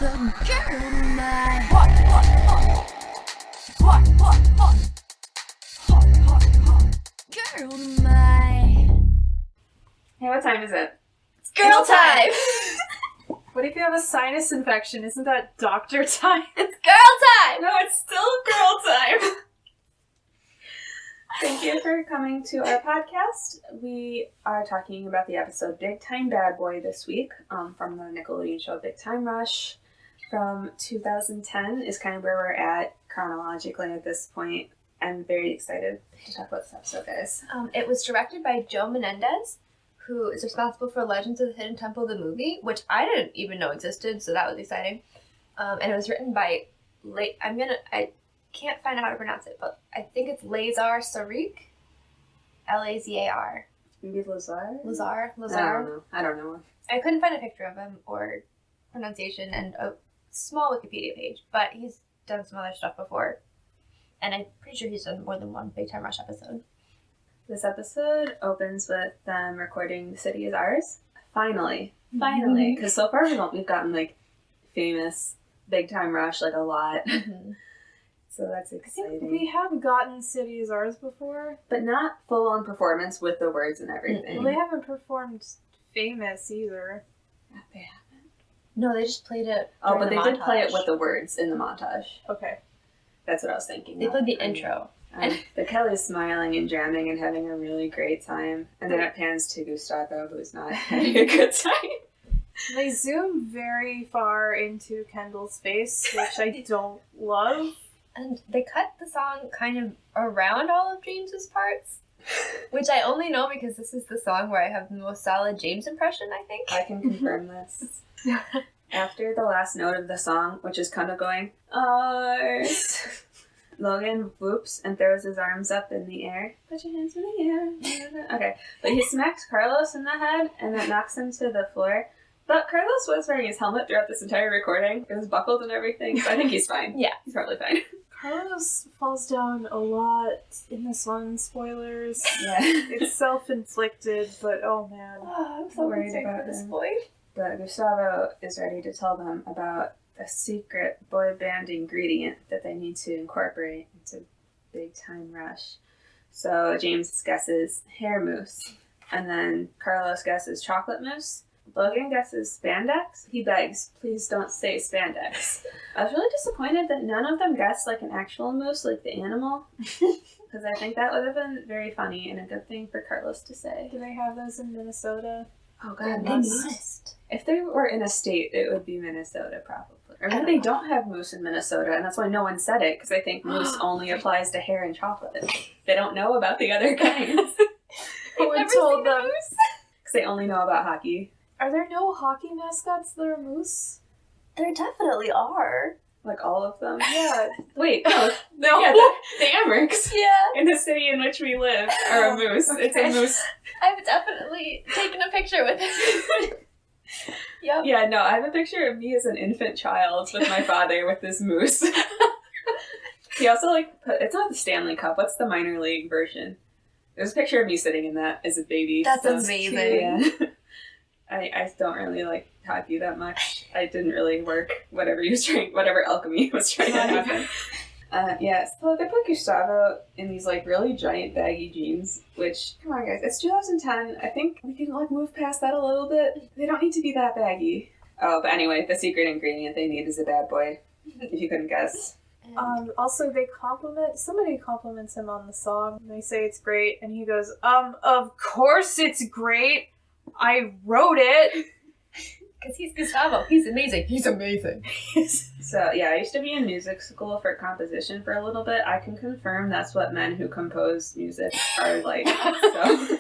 Hey, what time is it? It's girl time! What if you have a sinus infection? Isn't that doctor time? It's girl time! No, it's still girl time. Thank you for coming to our podcast. We are talking about the episode Big Time Bad Boy this week from the Nickelodeon show Big Time Rush from 2010 is kind of where we're at chronologically at this point. I'm very excited to talk about this episode, guys. It was directed by Joe Menendez, who is responsible for Legends of the Hidden Temple, the movie, which I didn't even know existed, so that was exciting. And it was written by, I can't find out how to pronounce it, but I think it's Lazar Sarik. Lazar. Maybe Lazar? Lazar. I don't know. I couldn't find a picture of him or pronunciation and a small Wikipedia page, but he's done some other stuff before. And I'm pretty sure he's done more than one Big Time Rush episode. This episode opens with them recording The City Is Ours. Finally. Because so far we've gotten, like, famous Big Time Rush, like, a lot. Mm-hmm. So that's exciting. I think we have gotten City Is Ours before. But not full-on performance with the words and everything. Well, they haven't performed Famous either. They haven't. No, they just played it. Oh, but they the did play it montage. with the words in the montage. Okay. That's what I was thinking. They played the intro. But Kelly's smiling and jamming and having a really great time. And then it pans to Gustavo, who's not having a good time. They zoom very far into Kendall's face, which I don't love. And they cut the song kind of around all of James's parts, which I only know because this is the song where I have the most solid James impression, I think. I can confirm this. After the last note of the song, which is kind of going, ours, Logan whoops and throws his arms up in the air. Put your hands in the air. Okay. But he smacks Carlos in the head and that knocks him to the floor. But Carlos was wearing his helmet throughout this entire recording. It was buckled and everything, so I think he's fine. Yeah. He's probably fine. Carlos falls down a lot in this one. Spoilers. Yeah. It's self-inflicted, but oh man. Oh, I'm so Worried concerned about for this him. boy. But Gustavo is ready to tell them about the secret boy band ingredient that they need to incorporate into Big Time Rush. So James guesses hair mousse, and then Carlos guesses chocolate mousse. Logan guesses spandex. He begs, please don't say spandex. I was really disappointed that none of them guessed like an actual moose, like the animal. Because I think that would have been very funny and a good thing for Carlos to say. Do they have those in Minnesota? Oh god, They moose. must. If they were in a state, it would be Minnesota, probably. Or maybe they don't have moose in Minnesota, and that's why no one said it, because I think moose only applies to hair and chocolate. They don't know about the other kinds. Who would never told seen a them? moose? Because they only know about hockey. Are there no hockey mascots that are moose? There definitely are. Like all of them. Yeah. Wait, no. No. Yeah, the Amerks Yeah. in the city in which we live are a moose. It's a Okay. moose. I've definitely taken a picture with it. Yep. Yeah, no, I have a picture of me as an infant child with my father with this moose. He also, it's not the Stanley Cup. What's the minor league version? There's a picture of me sitting in that as a baby. That's so amazing. cute. Yeah. I don't really like hockey that much. I didn't really work whatever alchemy he was trying to happen. So they put Gustavo in these really giant baggy jeans, which, come on guys, it's 2010. I think we can move past that a little bit. They don't need to be that baggy. Oh, but anyway, the secret ingredient they need is a bad boy, if you couldn't guess. Also, somebody compliments him on the song. They say it's great, and he goes, of course it's great. I wrote it. Because he's Gustavo. He's amazing. He's amazing. So, yeah, I used to be in music school for composition for a little bit. I can confirm that's what men who compose music are like. So,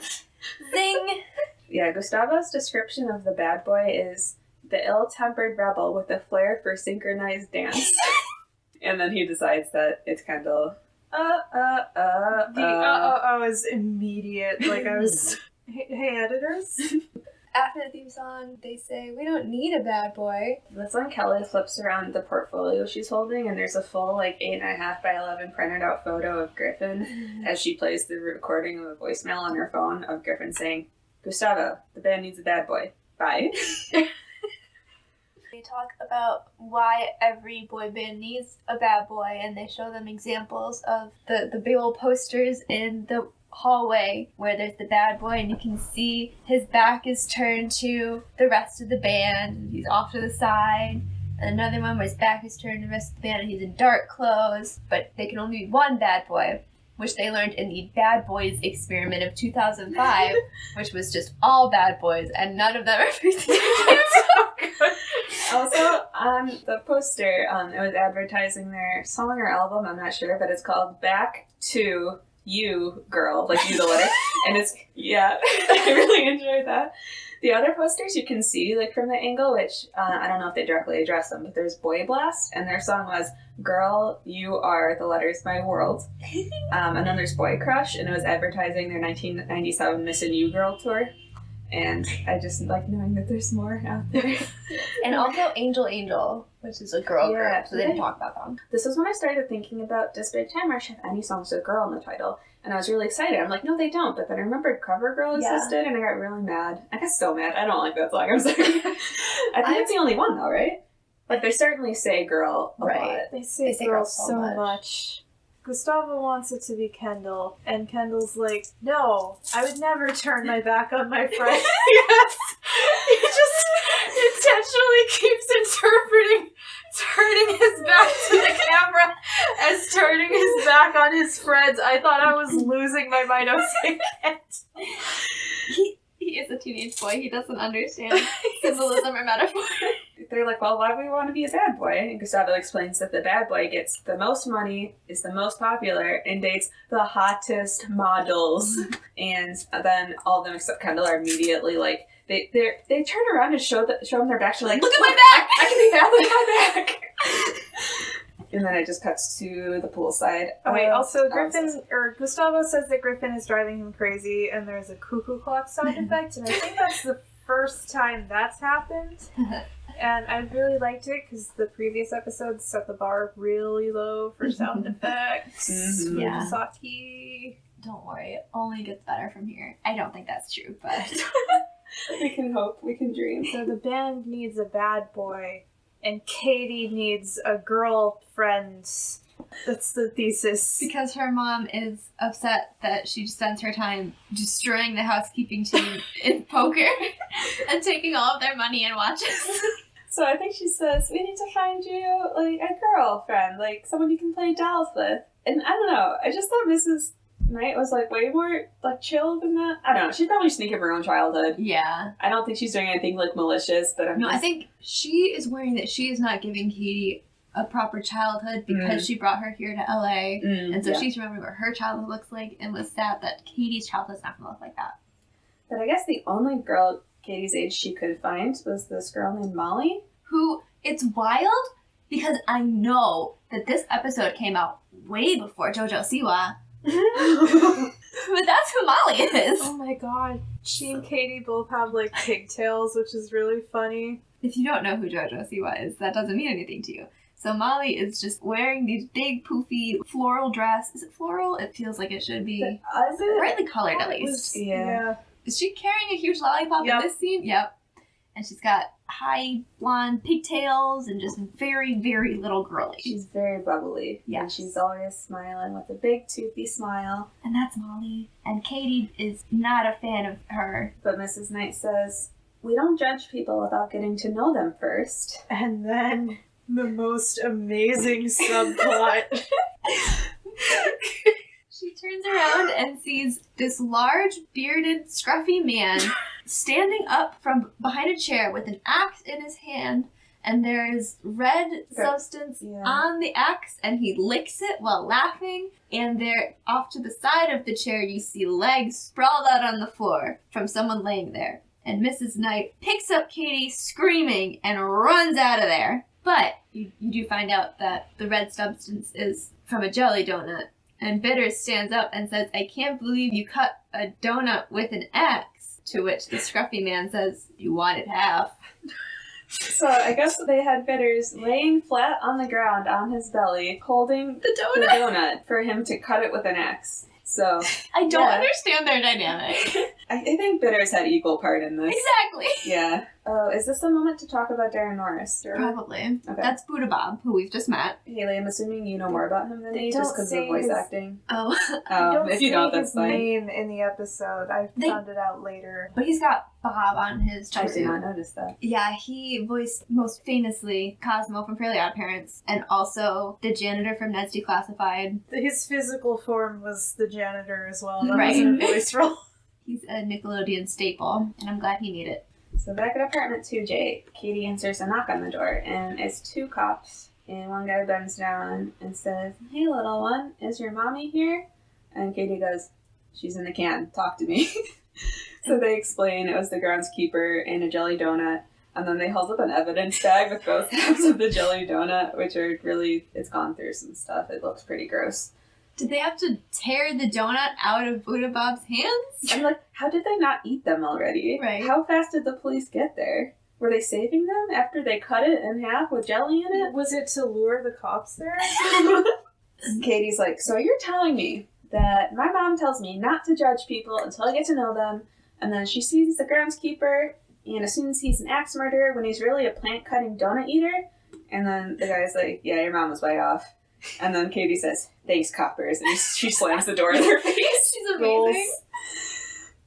Zing! yeah, Gustavo's description of the bad boy is the ill-tempered rebel with a flair for synchronized dance. And then he decides that it's Kendall. The is immediate. I was... Hey, editors. After the theme song, they say, we don't need a bad boy. That's when Kelly flips around the portfolio she's holding, and there's a full 8.5 by 11 printed out photo of Griffin as she plays the recording of a voicemail on her phone of Griffin saying, Gustavo, the band needs a bad boy. Bye. they talk about why every boy band needs a bad boy, and they show them examples of the big old posters in the hallway where there's the bad boy, and you can see his back is turned to the rest of the band, and he's off to the side. And another one where his back is turned to the rest of the band, and he's in dark clothes, but they can only be one bad boy, which they learned in the Bad Boys experiment of 2005, which was just all bad boys, and none of them are facing Also, on the poster, it was advertising their song or album, I'm not sure, but it's called Back to You, Girl, like you the letter. And it's, yeah, I really enjoyed that. The other posters you can see, like, from the angle, which I don't know if they directly address them, but there's Boy Blast, and their song was Girl, You Are the Letters My World. And then there's Boy Crush, and it was advertising their 1997 Missin' You Girl tour. And I just like knowing that there's more out there. And also Angel Angel, which is a girl group, so they didn't talk about them. This is when I started thinking about, does Big Time Rush have any songs with girl in the title? And I was really excited. I'm like, no, they don't. But then I remembered CoverGirl existed, and I got really mad. I got so mad. I don't like that song. I'm sorry. I think it's the only one, though, right? Like, they certainly say girl a lot. They say girl so much. Gustavo wants it to be Kendall, and Kendall's like, no, I would never turn my back on my friend. Yes! He just intentionally keeps interpreting turning his back to the camera as turning his back on his friends. I thought I was losing my mind. I was like, He is a teenage boy. He doesn't understand symbolism or metaphor. They're like, well, why do we want to be a bad boy? And Gustavo explains that the bad boy gets the most money, is the most popular, and dates the hottest models. And then all of them except Kendall are immediately like, they turn around and show them their back. She's like, look at my back! I can be bad, look at my back! And then it just cuts to the poolside. Oh wait, also Gustavo says that Griffin is driving him crazy, and there's a cuckoo clock sound effect, and I think that's the first time that's happened. And I really liked it because the previous episodes set the bar really low for sound effects. Mm-hmm. Yeah. Saki. Don't worry, it only gets better from here. I don't think that's true, but We can hope, we can dream. So the band needs a bad boy, and Katie needs a girlfriend. That's the thesis. because her mom is upset that she spends her time destroying the housekeeping team in poker and taking all of their money and watches. So I think she says, we need to find you, like, a girlfriend, like, someone you can play dolls with. And I don't know, I just thought Mrs. Knight was, like, way more, like, chill than that. I don't know, she's probably sneaking her own childhood. Yeah. I don't think she's doing anything, like, malicious, but I think she is worrying that she is not giving Katie a proper childhood because she brought her here to LA. And so she's remembering what her childhood looks like and was sad that Katie's childhood's not going to look like that. But I guess the only girl Katie's age she could find was this girl named Molly. Who, it's wild because I know that this episode came out way before JoJo Siwa. But that's who Molly is. Oh my god. She and Katie both have, like, pigtails, which is really funny. If you don't know who JoJo Siwa is, that doesn't mean anything to you. So Molly is just wearing these big, poofy, floral dress. Is it floral? It feels like it should be. Is it? Brightly colored, at least. Yeah. Is she carrying a huge lollipop in this scene? Yep. And she's got high blonde pigtails and just very, very little girly. She's very bubbly. Yeah. And she's always smiling with a big, toothy smile. And that's Molly. And Katie is not a fan of her. But Mrs. Knight says, we don't judge people without getting to know them first. And then the most amazing subplot. She turns around and sees this large, bearded, scruffy man standing up from behind a chair with an axe in his hand, and there is red substance on the axe, and he licks it while laughing, and there, off to the side of the chair, you see legs sprawled out on the floor from someone laying there. And Mrs. Knight picks up Katie screaming and runs out of there. But you do find out that the red substance is from a jelly donut. And Bitters stands up and says, I can't believe you cut a donut with an axe. To which the scruffy man says, you want it half. So I guess they had Bitters laying flat on the ground on his belly, holding the donut for him to cut it with an axe. So I don't understand their dynamic. I think Bitters had equal part in this. Exactly. Yeah. Oh, is this the moment to talk about Darren Norris? Or... Probably. Okay. That's Buddha Bob, who we've just met. Haleigh, I'm assuming you know more about him than They me, just don't because of say voice his- acting. Oh. If you don't, that's his fine. name in the episode. I They- found it out later. But he's got Bob on his I did not jumpsuit. notice that. Yeah, he voiced most famously Cosmo from Fairly Odd Parents, and also the janitor from Ned's Declassified. His physical form was the janitor as well. That Right. wasn't a voice role. He's a Nickelodeon staple, and I'm glad he made it. So back at apartment 2J, Katie answers a knock on the door, and it's 2 cops. And one guy bends down and says, "Hey, little one, is your mommy here?" And Katie goes, "She's in the can. Talk to me." So they explain it was the groundskeeper and a jelly donut. And then they hold up an evidence bag with both halves of the jelly donut, which are really, it's gone through some stuff. It looks pretty gross. Did they have to tear the donut out of Buddha Bob's hands? I'm like, how did they not eat them already? Right. How fast did the police get there? Were they saving them after they cut it in half with jelly in it? Was it to lure the cops there? Katie's like, so you're telling me that my mom tells me not to judge people until I get to know them, and then she sees the groundskeeper and assumes he's an axe murderer when he's really a plant-cutting donut eater? And then the guy's like, yeah, your mom was way off. And then Katie says, thanks, coppers, and she slams the door in their face. She's amazing.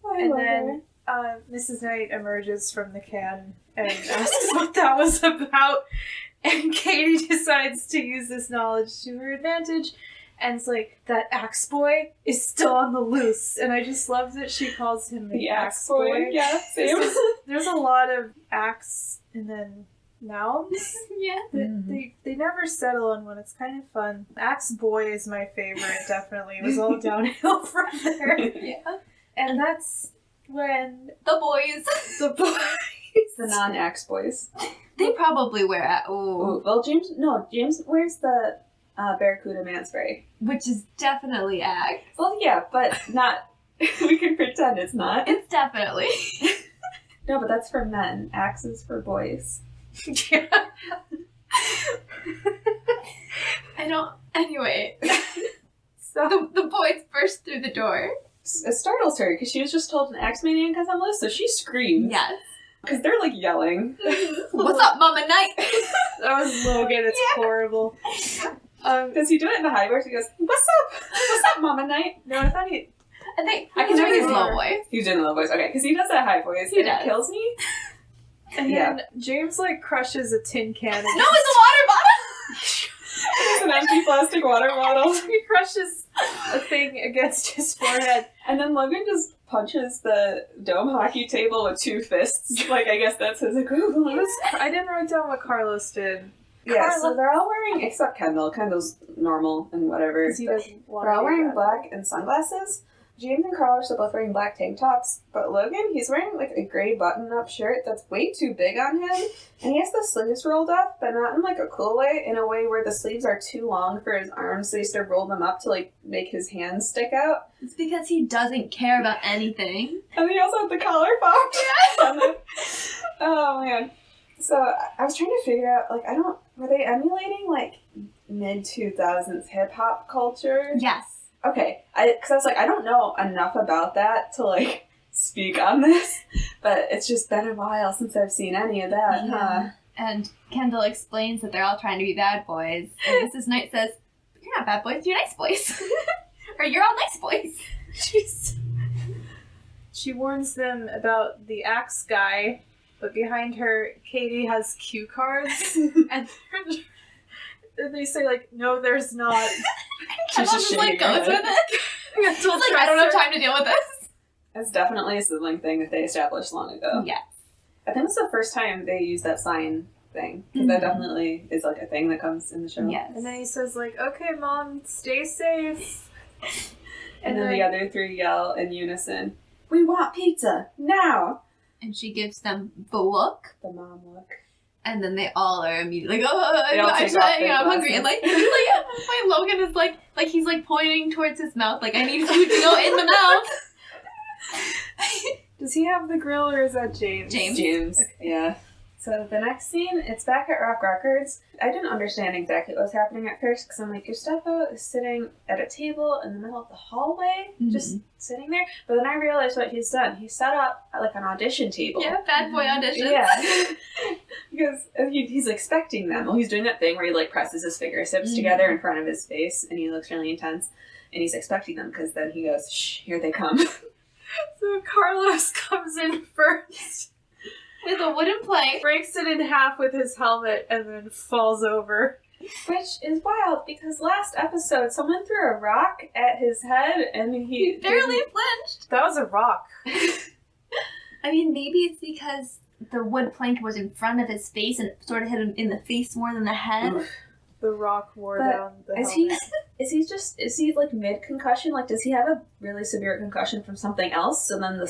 And then Mrs. Knight emerges from the can and asks what that was about. And Katie decides to use this knowledge to her advantage. And it's like, that axe boy is still on the loose. And I just love that she calls him the axe boy. Yeah, same. There's a lot of axe and then nouns. Yeah. They never settle on one. It's kind of fun. Axe boy is my favorite, definitely. It was all downhill from there. Yeah. And that's when The boys. the boys... The non-axe boys. They probably wear it. Ooh. Ooh, well, James wears the Barracuda man spray. Which is definitely axe. Well, yeah, but not... we can pretend it's not. It's definitely. No, but that's for men. Axe is for boys. Yeah. I don't. Anyway. So The boys burst through the door. It startles her because she was just told an axe maniac has on the list, so she screams. Yes. Because they're like yelling. What's up, Mama Knight? that was Logan. It's horrible. Does he do it in the high voice? He goes, "What's up? What's up, Mama Knight?" No, I thought he... I can do his never- low voice. He's doing the low voice. Okay, because he does that high voice. He and does. It kills me. And Yeah. then James like crushes a tin can. And No, it's a water bottle! It's an empty plastic water bottle. he crushes a thing against his forehead. And then Logan just punches the dome hockey table with 2 fists. Like, I guess that's his equivalent. I didn't write down what Carlos did. Yeah, so Carlos- they're all wearing, except Kendall. Kendall's normal and whatever. Because he doesn't want They're all to be wearing bad. black and sunglasses. James and Carl are still both wearing black tank tops, but Logan, he's wearing like a gray button-up shirt that's way too big on him, and he has the sleeves rolled up, but not in like a cool way, in a way where the sleeves are too long for his arms, so he has to roll them up to like make his hands stick out. It's because he doesn't care about anything. And then he also had the collar popped. And then- oh man. So I was trying to figure out, like, were they emulating like mid-2000s hip-hop culture? Yes. Okay, because I was like, I don't know enough about that to, like, speak on this, but it's just been a while since I've seen any of that, huh? And Kendall explains that they're all trying to be bad boys. And Mrs. Knight says, "You're not bad boys, you're nice boys." Or you're all nice boys. She warns them about the axe guy, but behind her, Katie has cue cards, and they say, like, no, there's not. Kendall just just like shaking her goes with head. it. It's like, I don't have time to deal with this. It's definitely a sibling thing that they established long ago. Yes. I think it's the first time they used that sign thing, because that definitely is, like, a thing that comes in the show. Yes. And then he says, like, okay, Mom, stay safe. And then the other 3 yell in unison, "We want pizza, now!" And she gives them the look. The mom look. And then they all are immediately like, "Oh, They all I'm take off sorry, their I'm hungry." And like my Logan is like he's like pointing towards his mouth, like, I need food to go in the mouth. Does he have the grill or is that James? James. James, yeah. So the next scene, it's back at Rock Records. I didn't understand exactly what was happening at first because I'm like, Gustavo is sitting at a table in the middle of the hallway, just sitting there. But then I realized what he's done. He set up like an audition table. Yeah, bad boy auditions. Yeah. Because he's expecting them. Well, he's doing that thing where he like presses his fingertips together in front of his face and he looks really intense. And he's expecting them because then he goes, shh, here they come. So Carlos comes in first. With a wooden plank. Breaks it in half with his helmet and then falls over. Which is wild because last episode someone threw a rock at his head and he barely flinched. That was a rock. I mean, maybe it's because the wood plank was in front of his face and it sort of hit him in the face more than the head. Oof. The rock wore down the helmet. Is he like mid-concussion? Like, does he have a really severe concussion from something else? So then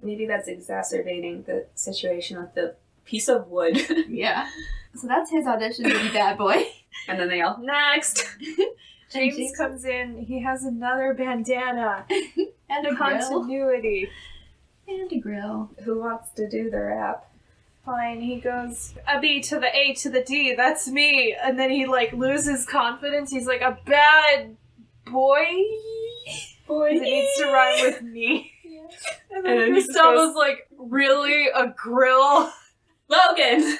maybe that's exacerbating the situation with the piece of wood. Yeah. So that's his audition to be bad boy. And then they all, next! James comes in, he has another bandana. And a continuity. And a grill. Who wants to do the rap? Fine, he goes, a B to the A to the D, that's me. And then he, like, loses confidence. He's like, a bad boy? It needs to rhyme with me. Yeah. And then Gustavo's like, really? A grill? Logan!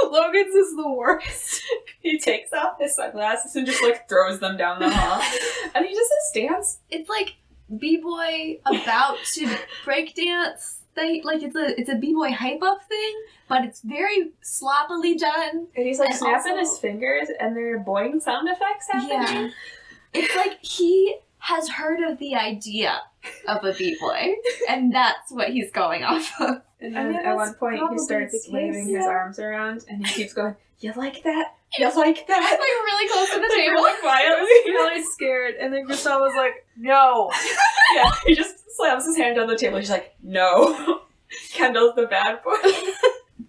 Logan's is the worst. He takes off his sunglasses and just, like, throws them down the hall. And he just says dance. It's like B-boy about to break dance. It's a b-boy hype up thing, but it's very sloppily done. And he's like snapping his fingers, and there are boing sound effects happening. Yeah, it's like he has heard of the idea of a b-boy, and that's what he's going off of. And then at one point he starts waving his arms around, and he keeps going, "You like that? You like that?" Like really close to the table, really quietly, really scared. And then Gustavo's like, "No." Yeah, he just slams his hand on the table. He's like, "No." Kendall's the bad boy.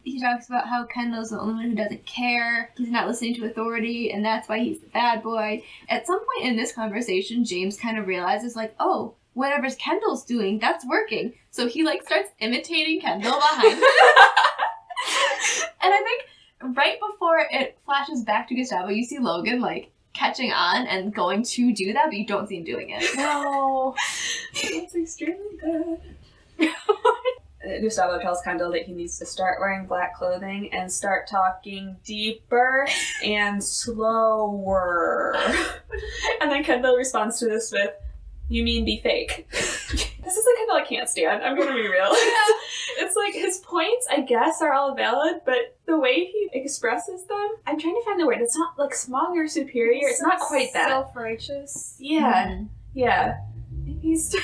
He talks about how Kendall's the only one who doesn't care. He's not listening to authority, and that's why he's the bad boy. At some point in this conversation, James kind of realizes, like, oh, whatever Kendall's doing, that's working. So he, like, starts imitating Kendall behind him. And I think right before it flashes back to Gustavo, you see Logan, like, catching on and going to do that, but you don't see him doing it. No. That's extremely good. Gustavo tells Kendall that he needs to start wearing black clothing and start talking deeper and slower. And then Kendall responds to this with, "You mean be fake?" This is a Kendall I can't stand. I'm gonna be real. It's like his points, I guess, are all valid, but the way he expresses them, I'm trying to find the word. It's not like smug or superior. It's not quite that. Self-righteous. Yeah. Mm-hmm. Yeah. He's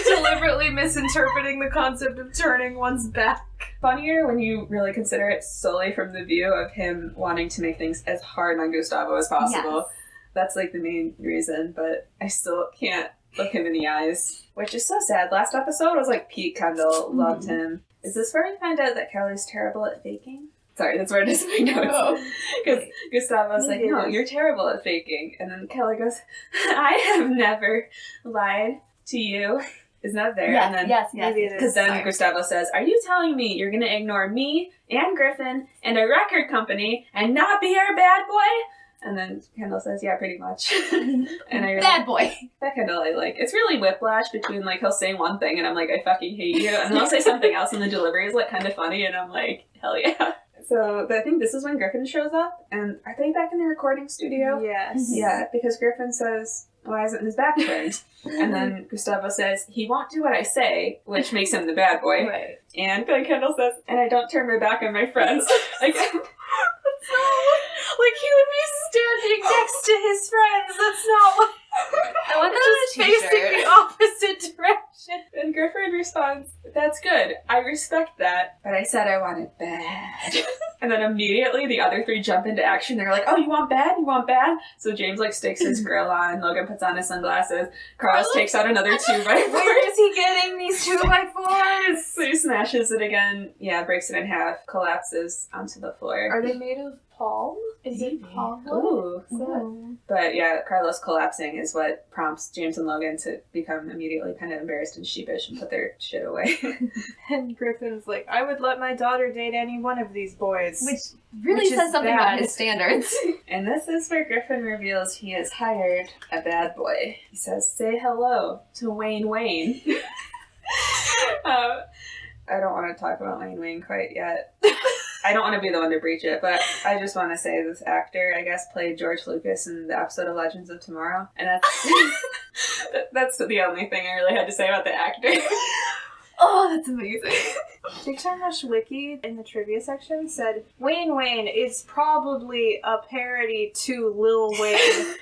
deliberately misinterpreting the concept of turning one's back. Funnier when you really consider it solely from the view of him wanting to make things as hard on Gustavo as possible. Yes. That's like the main reason, but I still can't look him in the eyes, which is so sad. Last episode was like Pete Kendall, loved him. Is this where we find out that Kelly's terrible at faking? Sorry, that's where it is in my notes. Because Gustavo's like, "No, you're terrible at faking." And then Kelly goes, "I have never lied to you." Isn't that there? Yes, and then, yes. Because then Gustavo says, "Are you telling me you're going to ignore me and Griffin and a record company and not be our bad boy?" And then Kendall says, "Yeah, pretty much." And I really, bad boy. that Kendall I like. It's really whiplash between like he'll say one thing and I'm like, "I fucking hate you," and then he'll say something else and the delivery is like kind of funny and I'm like, "Hell yeah." So I think this is when Griffin shows up, and are they back in the recording studio? Yes. Yeah, because Griffin says, "Why isn't his back turned?" And then Gustavo says, "He won't do what I say," which makes him the bad boy. Right. And then Kendall says, "And I don't turn my back on my friends." Like, like he would be standing next to his friends. That's not what. I want that Just facing the opposite direction. and Griffin responds, "That's good. I respect that. But I said I want it bad." And then immediately the other three jump into action. They're like, "Oh, you want bad? You want bad?" So James like sticks his grill on. Logan puts on his sunglasses. Carlos takes out another 2x4. Where is he getting these 2x4s? So he smashes it again. Yeah, breaks it in half. Collapses onto the floor. Are they made of palm? Is it palm? Ooh. Ooh. But yeah, Carlos collapsing is what prompts James and Logan to become immediately kind of embarrassed and sheepish and put their shit away. And Griffin's like, I would let my daughter date any one of these boys. Which really Which says is something bad. about his standards. And this is where Griffin reveals he has hired a bad boy. He says, say hello to Wayne Wayne. I don't want to talk about Wayne Wayne quite yet. I don't want to be the one to breach it, but I just want to say this actor, I guess, played George Lucas in the episode of Legends of Tomorrow. And that's the only thing I really had to say about the actor. Oh, that's amazing. Big Time Rush Wiki in the trivia section said, Wayne Wayne is probably a parody to Lil Wayne.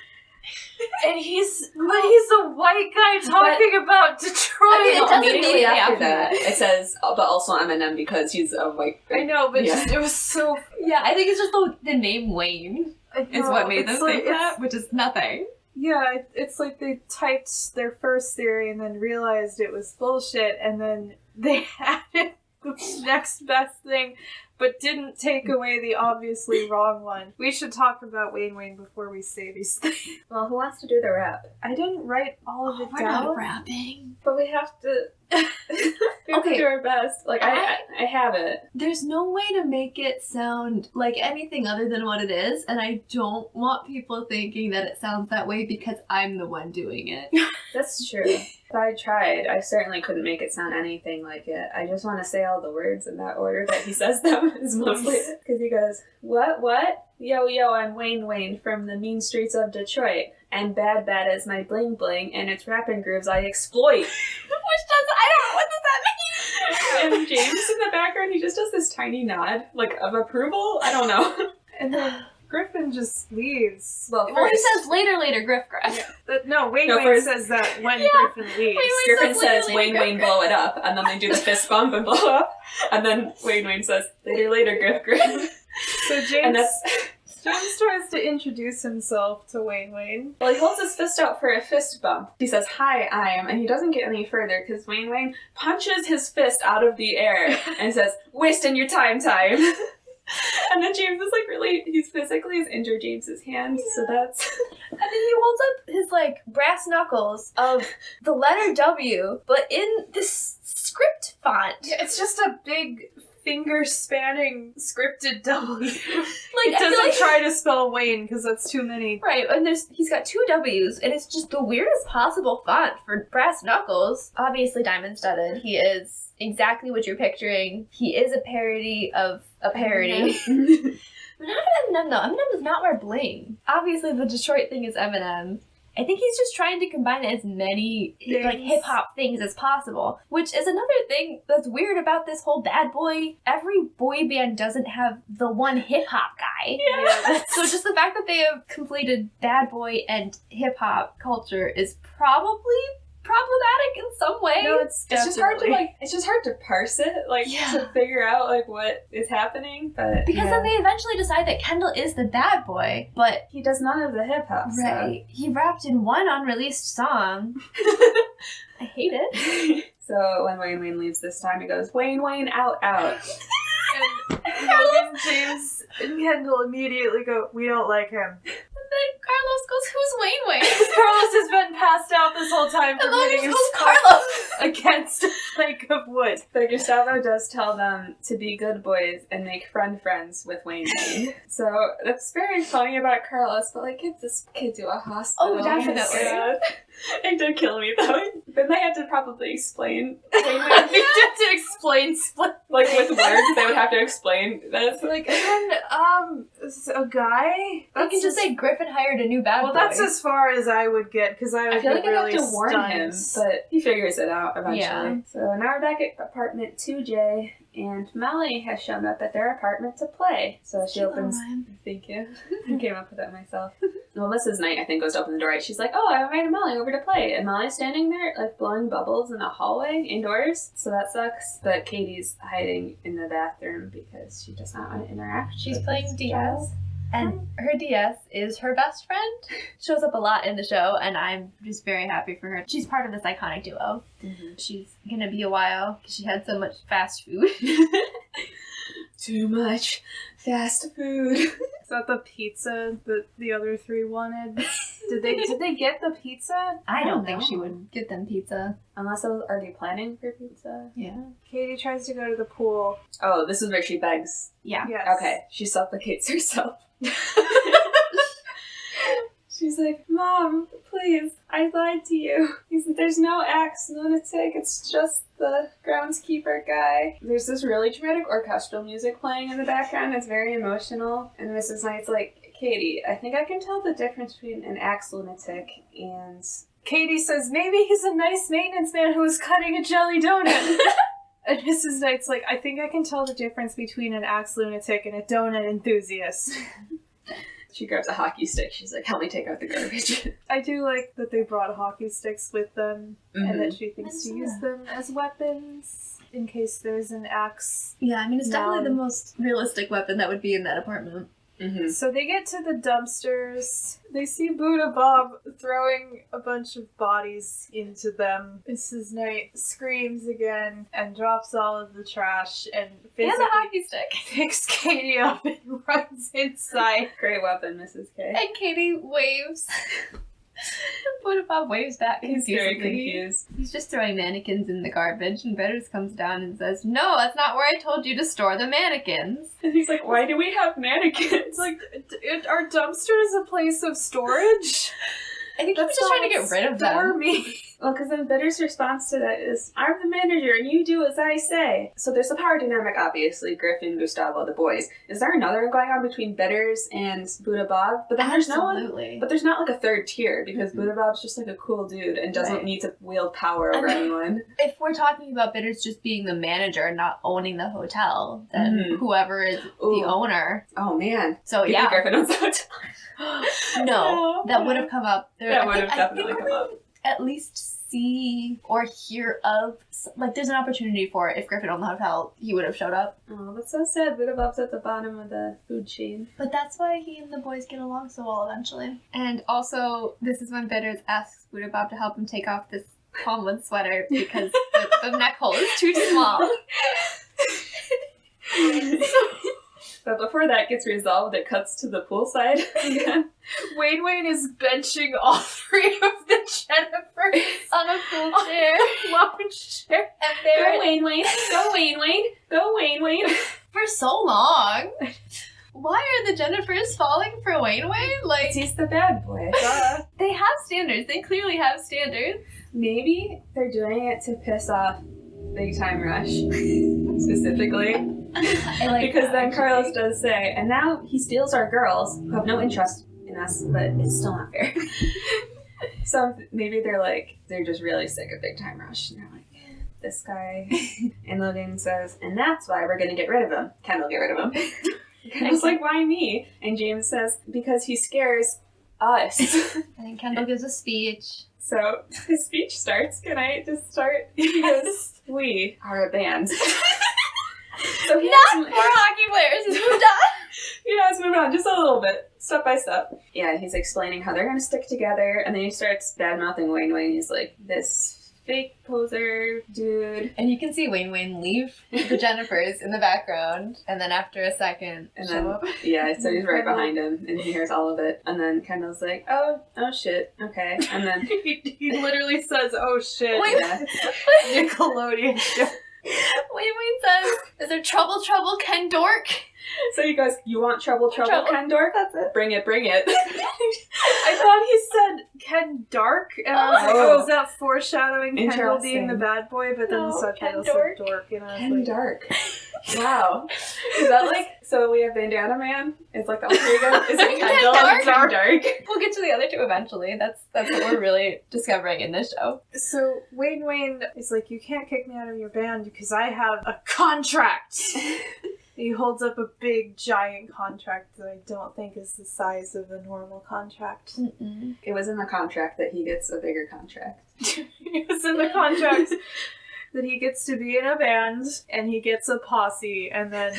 And he's a white guy talking about Detroit. I mean, it doesn't Immediately say after after that, that. it says, but also Eminem because he's a white guy. I know, but Yeah. just, it was so... Yeah, I think it's just the name Wayne is what made them think that, which is nothing. Yeah, it's like they typed their first theory and then realized it was bullshit, and then they added the next best thing, but didn't take away the obviously wrong one. We should talk about Wayne Wayne before we say these things. Well, who wants to do the rap? I didn't write all of it We're down. not rapping. But we have to... we have to do our best. Like, I have it. There's no way to make it sound like anything other than what it is, and I don't want people thinking that it sounds that way because I'm the one doing it. That's true. If I tried, I certainly couldn't make it sound anything like it. I just want to say all the words in that order that he says them, is mostly. Because he goes, what? Yo, I'm Wayne Wayne from the mean streets of Detroit. And bad as my bling bling, and its rapping grooves I exploit. I don't know, what does that mean? And James in the background, he just does this tiny nod, like, of approval. I don't know. And then Griffin just leaves. Well, Well, he first, says later, Griff. Wayne Wayne first- says that when Yeah. Griffin leaves. Wayne Griffin says says, later, Wayne, blow it up. And then they do the fist bump and blow up. And then Wayne says, later, Griff. So And James that's... tries to introduce himself to Wayne Wayne. Well, he holds his fist out for a fist bump. He says, hi, I am, and he doesn't get any further because Wayne punches his fist out of the air and says, wasting your time. And then James is he's physically injured James's hand, so that's... And then he holds up his, brass knuckles of the letter W, but in this script font. Yeah, it's just a big finger-spanning scripted W. It I feel doesn't like- try to spell Wayne because that's too many. Right, and he's got two W's, and it's just the weirdest possible font for brass knuckles. Obviously diamond-studded. He is exactly what you're picturing. He is a parody of a parody. But not Eminem, though. Eminem does not wear bling. Obviously, the Detroit thing is Eminem. I think he's just trying to combine as many hip-hop things as possible, which is another thing that's weird about this whole bad boy. Every boy band doesn't have the one hip-hop guy. Yeah. So just the fact that they have conflated bad boy and hip-hop culture is probably problematic in some way. No, it's just hard to parse it, to figure out what is happening, but because then they eventually decide that Kendall is the bad boy, but he does none of the hip hop stuff. right, he rapped in one unreleased song. I hate it. So when Wayne leaves this time, he goes, Wayne out. And Logan, James, and Kendall immediately go, we don't like him. And then Carlos goes, who's Wayne? Carlos has been passed out this whole time for And Logan hitting his goes, car Carlos! against a plank of wood. So Gustavo does tell them to be good boys and make friends with Wayne. So that's very funny about Carlos, but get this kid to a hospital. Oh, definitely. Yeah. It did kill me though. Then they had to probably explain Wayne. They did to explain split. With words, they would have to explain that it's a guy? They can just say Griffin hired a new bad boy. Well, that's as far as I would get, because I would I feel like get I really have to warn stunned. him, but he figures it out eventually. Yeah. So now we're back at apartment 2J, and Molly has shown up at their apartment to play. So she opens... Thank you. I came up with that myself. Well, Mrs. Knight, I think, goes to open the door. She's like, oh, I invited Molly over to play. And Molly's standing there, blowing bubbles in the hallway indoors. So that sucks. But Katie's hiding in the bathroom because she does not want to interact. She's with playing this DS. child. And her DS is her best friend. Shows up a lot in the show, and I'm just very happy for her. She's part of this iconic duo. Mm-hmm. She's gonna be a while because she had so much fast food. Too much fast food. Is that the pizza that the other three wanted? Did they get the pizza? I don't think know. she would get them pizza. Unless I was already planning for pizza. Yeah. Katie tries to go to the pool. Oh, this is where she begs. Yeah. Yes. Okay, she supplicates herself. She's like, Mom, please, I lied to you. He said, there's no axe lunatic, it's just the groundskeeper guy. There's this really dramatic orchestral music playing in the background. It's very emotional. And Mrs. Knight's like, Katie, I think I can tell the difference between an axe lunatic and... Katie says, maybe he's a nice maintenance man who was cutting a jelly donut. And Mrs. Knight's like, I think I can tell the difference between an axe lunatic and a donut enthusiast. She grabs a hockey stick. She's like, help me take out the garbage. I do like that they brought hockey sticks with them, and that she thinks to use them as weapons in case there's an axe. Yeah, I mean, it's definitely the most realistic weapon that would be in that apartment. Mm-hmm. So they get to the dumpsters. They see Buddha Bob throwing a bunch of bodies into them. Mrs. Knight screams again and drops all of the trash and And a hockey stick. picks Katie up and runs inside. Great weapon, Mrs. K. And Katie waves. Buddha Bob waves back He's very confusedly. confused. He's just throwing mannequins in the garbage, and Betters comes down and says, no, that's not where I told you to store the mannequins. And he's like, why do we have mannequins? Like, are dumpsters a place of storage? I think he was just trying to get rid of them. Me. Well, because then Bitter's response to that is, I'm the manager and you do as I say. So there's a power dynamic, obviously, Griffin, Gustavo, the boys. Is there another one going on between Bitters and Buddha Bob? But then there's no one. Absolutely. But there's not like a third tier because Buddha Bob's just like a cool dude and doesn't need to wield power over anyone. If we're talking about Bitters just being the manager and not owning the hotel, then whoever is the owner. Oh man. So Maybe yeah. Griffin owns the hotel. No, that would have come up. That would have definitely come up. At least see or hear of, like, there's an opportunity for it. If Griffin owned the hotel, he would have showed up. Oh, that's so sad. Buddha Bob's at the bottom of the food chain. But that's why he and the boys get along so well eventually. And also, this is when Bitters asks Buddha Bob to help him take off this Palmwood sweater because the neck hole is too small. But before that gets resolved, it cuts to the poolside again. Wayne is benching all three of the Jennifers On a pool chair. lounge chair. And they're Go Wayne. Go Wayne. Go Wayne. for so long. Why are the Jennifers falling for Wayne? Like, He's the bad boy. they have standards. They clearly have standards. Maybe they're doing it to piss off Big Time Rush. Specifically. I like Because that, then actually. Carlos does say, and now he steals our girls who have no interest in us, but it's still not fair. So maybe they're just really sick of Big Time Rush. And they're like, this guy. And Logan says, and that's why we're going to get rid of him. Kendall, get rid of him. Kendall's like, why me? And James says, because he scares us. And then Kendall gives a speech. So his speech starts. Can I just start? He goes, we are a band. So he Not for hockey players. He's moved on. Yeah, let's move on just a little bit, step by step. Yeah, he's explaining how they're going to stick together, and then he starts bad-mouthing Wayne. He's like, this fake poser dude. And you can see Wayne leave the Jennifers in the background, and then after a second, And show then, up. yeah, so he's right behind him, and he hears all of it. And then Kendall's like, oh shit, okay. And then, He literally says, oh shit. Wait, yeah. Nickelodeon show. Wayne says, is there trouble, Ken Dork? So he goes, you want trouble, Trouble. Ken Dork? That's it. Bring it. I thought he said Ken Dark, and I was like, Oh. oh, is that foreshadowing Kendall being Interesting. the bad boy? But then No, the subtitle Ken Dork. said Dork, and I was Ken like, Dark. Wow. Is that like, so we have Bandana Man? It's like the alter ego? Is it Ken Kendall Dark? and Ken Dark? We'll get to the other two eventually. That's what we're really discovering in this show. So Wayne is like, you can't kick me out of your band because I have a contract. He holds up a big, giant contract that I don't think is the size of a normal contract. It was in the contract that he gets a bigger contract. It was in the contract that he gets to be in a band, and he gets a posse, and then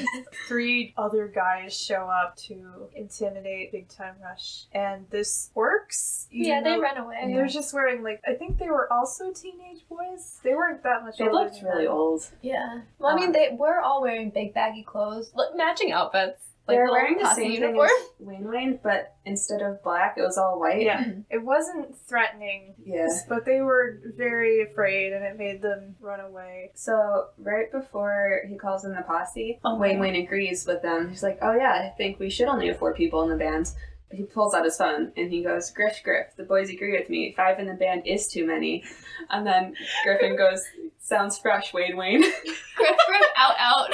3 other guys show up to intimidate Big Time Rush. And this works. Yeah, they run away. And they're just wearing, like, I think they were also teenage boys. They weren't that much They older looked than really that. old. Yeah. Well, I mean, they were all wearing big baggy clothes, matching outfits. They were little wearing the posse same uniform. thing as Wayne, but instead of black, it was all white. Yeah. It wasn't threatening. Yeah. But they were very afraid, and it made them run away. So right before he calls in the posse, Wayne agrees with them. He's like, "Oh yeah, I think we should only have 4 people in the band." He pulls out his phone and he goes, "Griff, the boys agree with me. 5 in the band is too many." And then Griffin goes, "Sounds fresh, Wayne." Griff, out.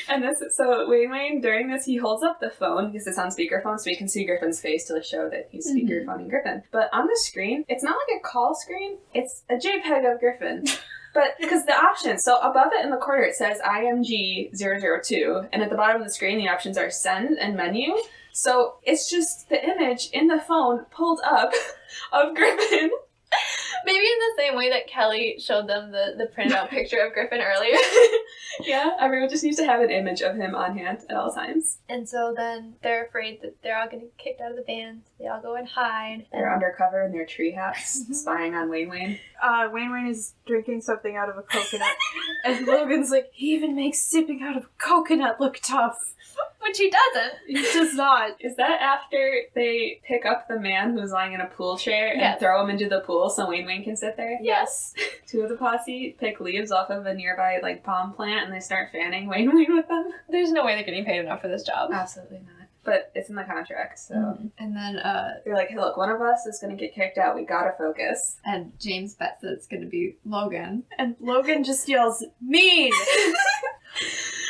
And so Wayne, during this, he holds up the phone because it's on speakerphone, so we can see Griffin's face to show that he's speakerphoning Griffin. But on the screen, it's not like a call screen, it's a JPEG of Griffin. But because the options, so above it in the corner it says IMG002, and at the bottom of the screen the options are send and menu. So it's just the image in the phone pulled up of Griffin. Maybe in the same way that Kelly showed them the printed out picture of Griffin earlier. Yeah, everyone just needs to have an image of him on hand at all times. And so then they're afraid that they're all going to get kicked out of the band. They all go and hide. They're undercover in their tree hats, spying on Wayne. Wayne is drinking something out of a coconut. And Logan's like, he even makes sipping out of a coconut look tough. Which he doesn't. He does not. Is that after they pick up the man who's lying in a pool chair and throw him into the pool so Wayne can sit there? Yes. 2 of the posse pick leaves off of a nearby palm plant and they start fanning Wayne with them. There's no way they're getting paid enough for this job. Absolutely not. But it's in the contract, so... Mm-hmm. And then, they're like, "Hey, look, one of us is gonna get kicked out. We gotta focus." And James bets that it's gonna be Logan. And Logan just yells, "Mean!"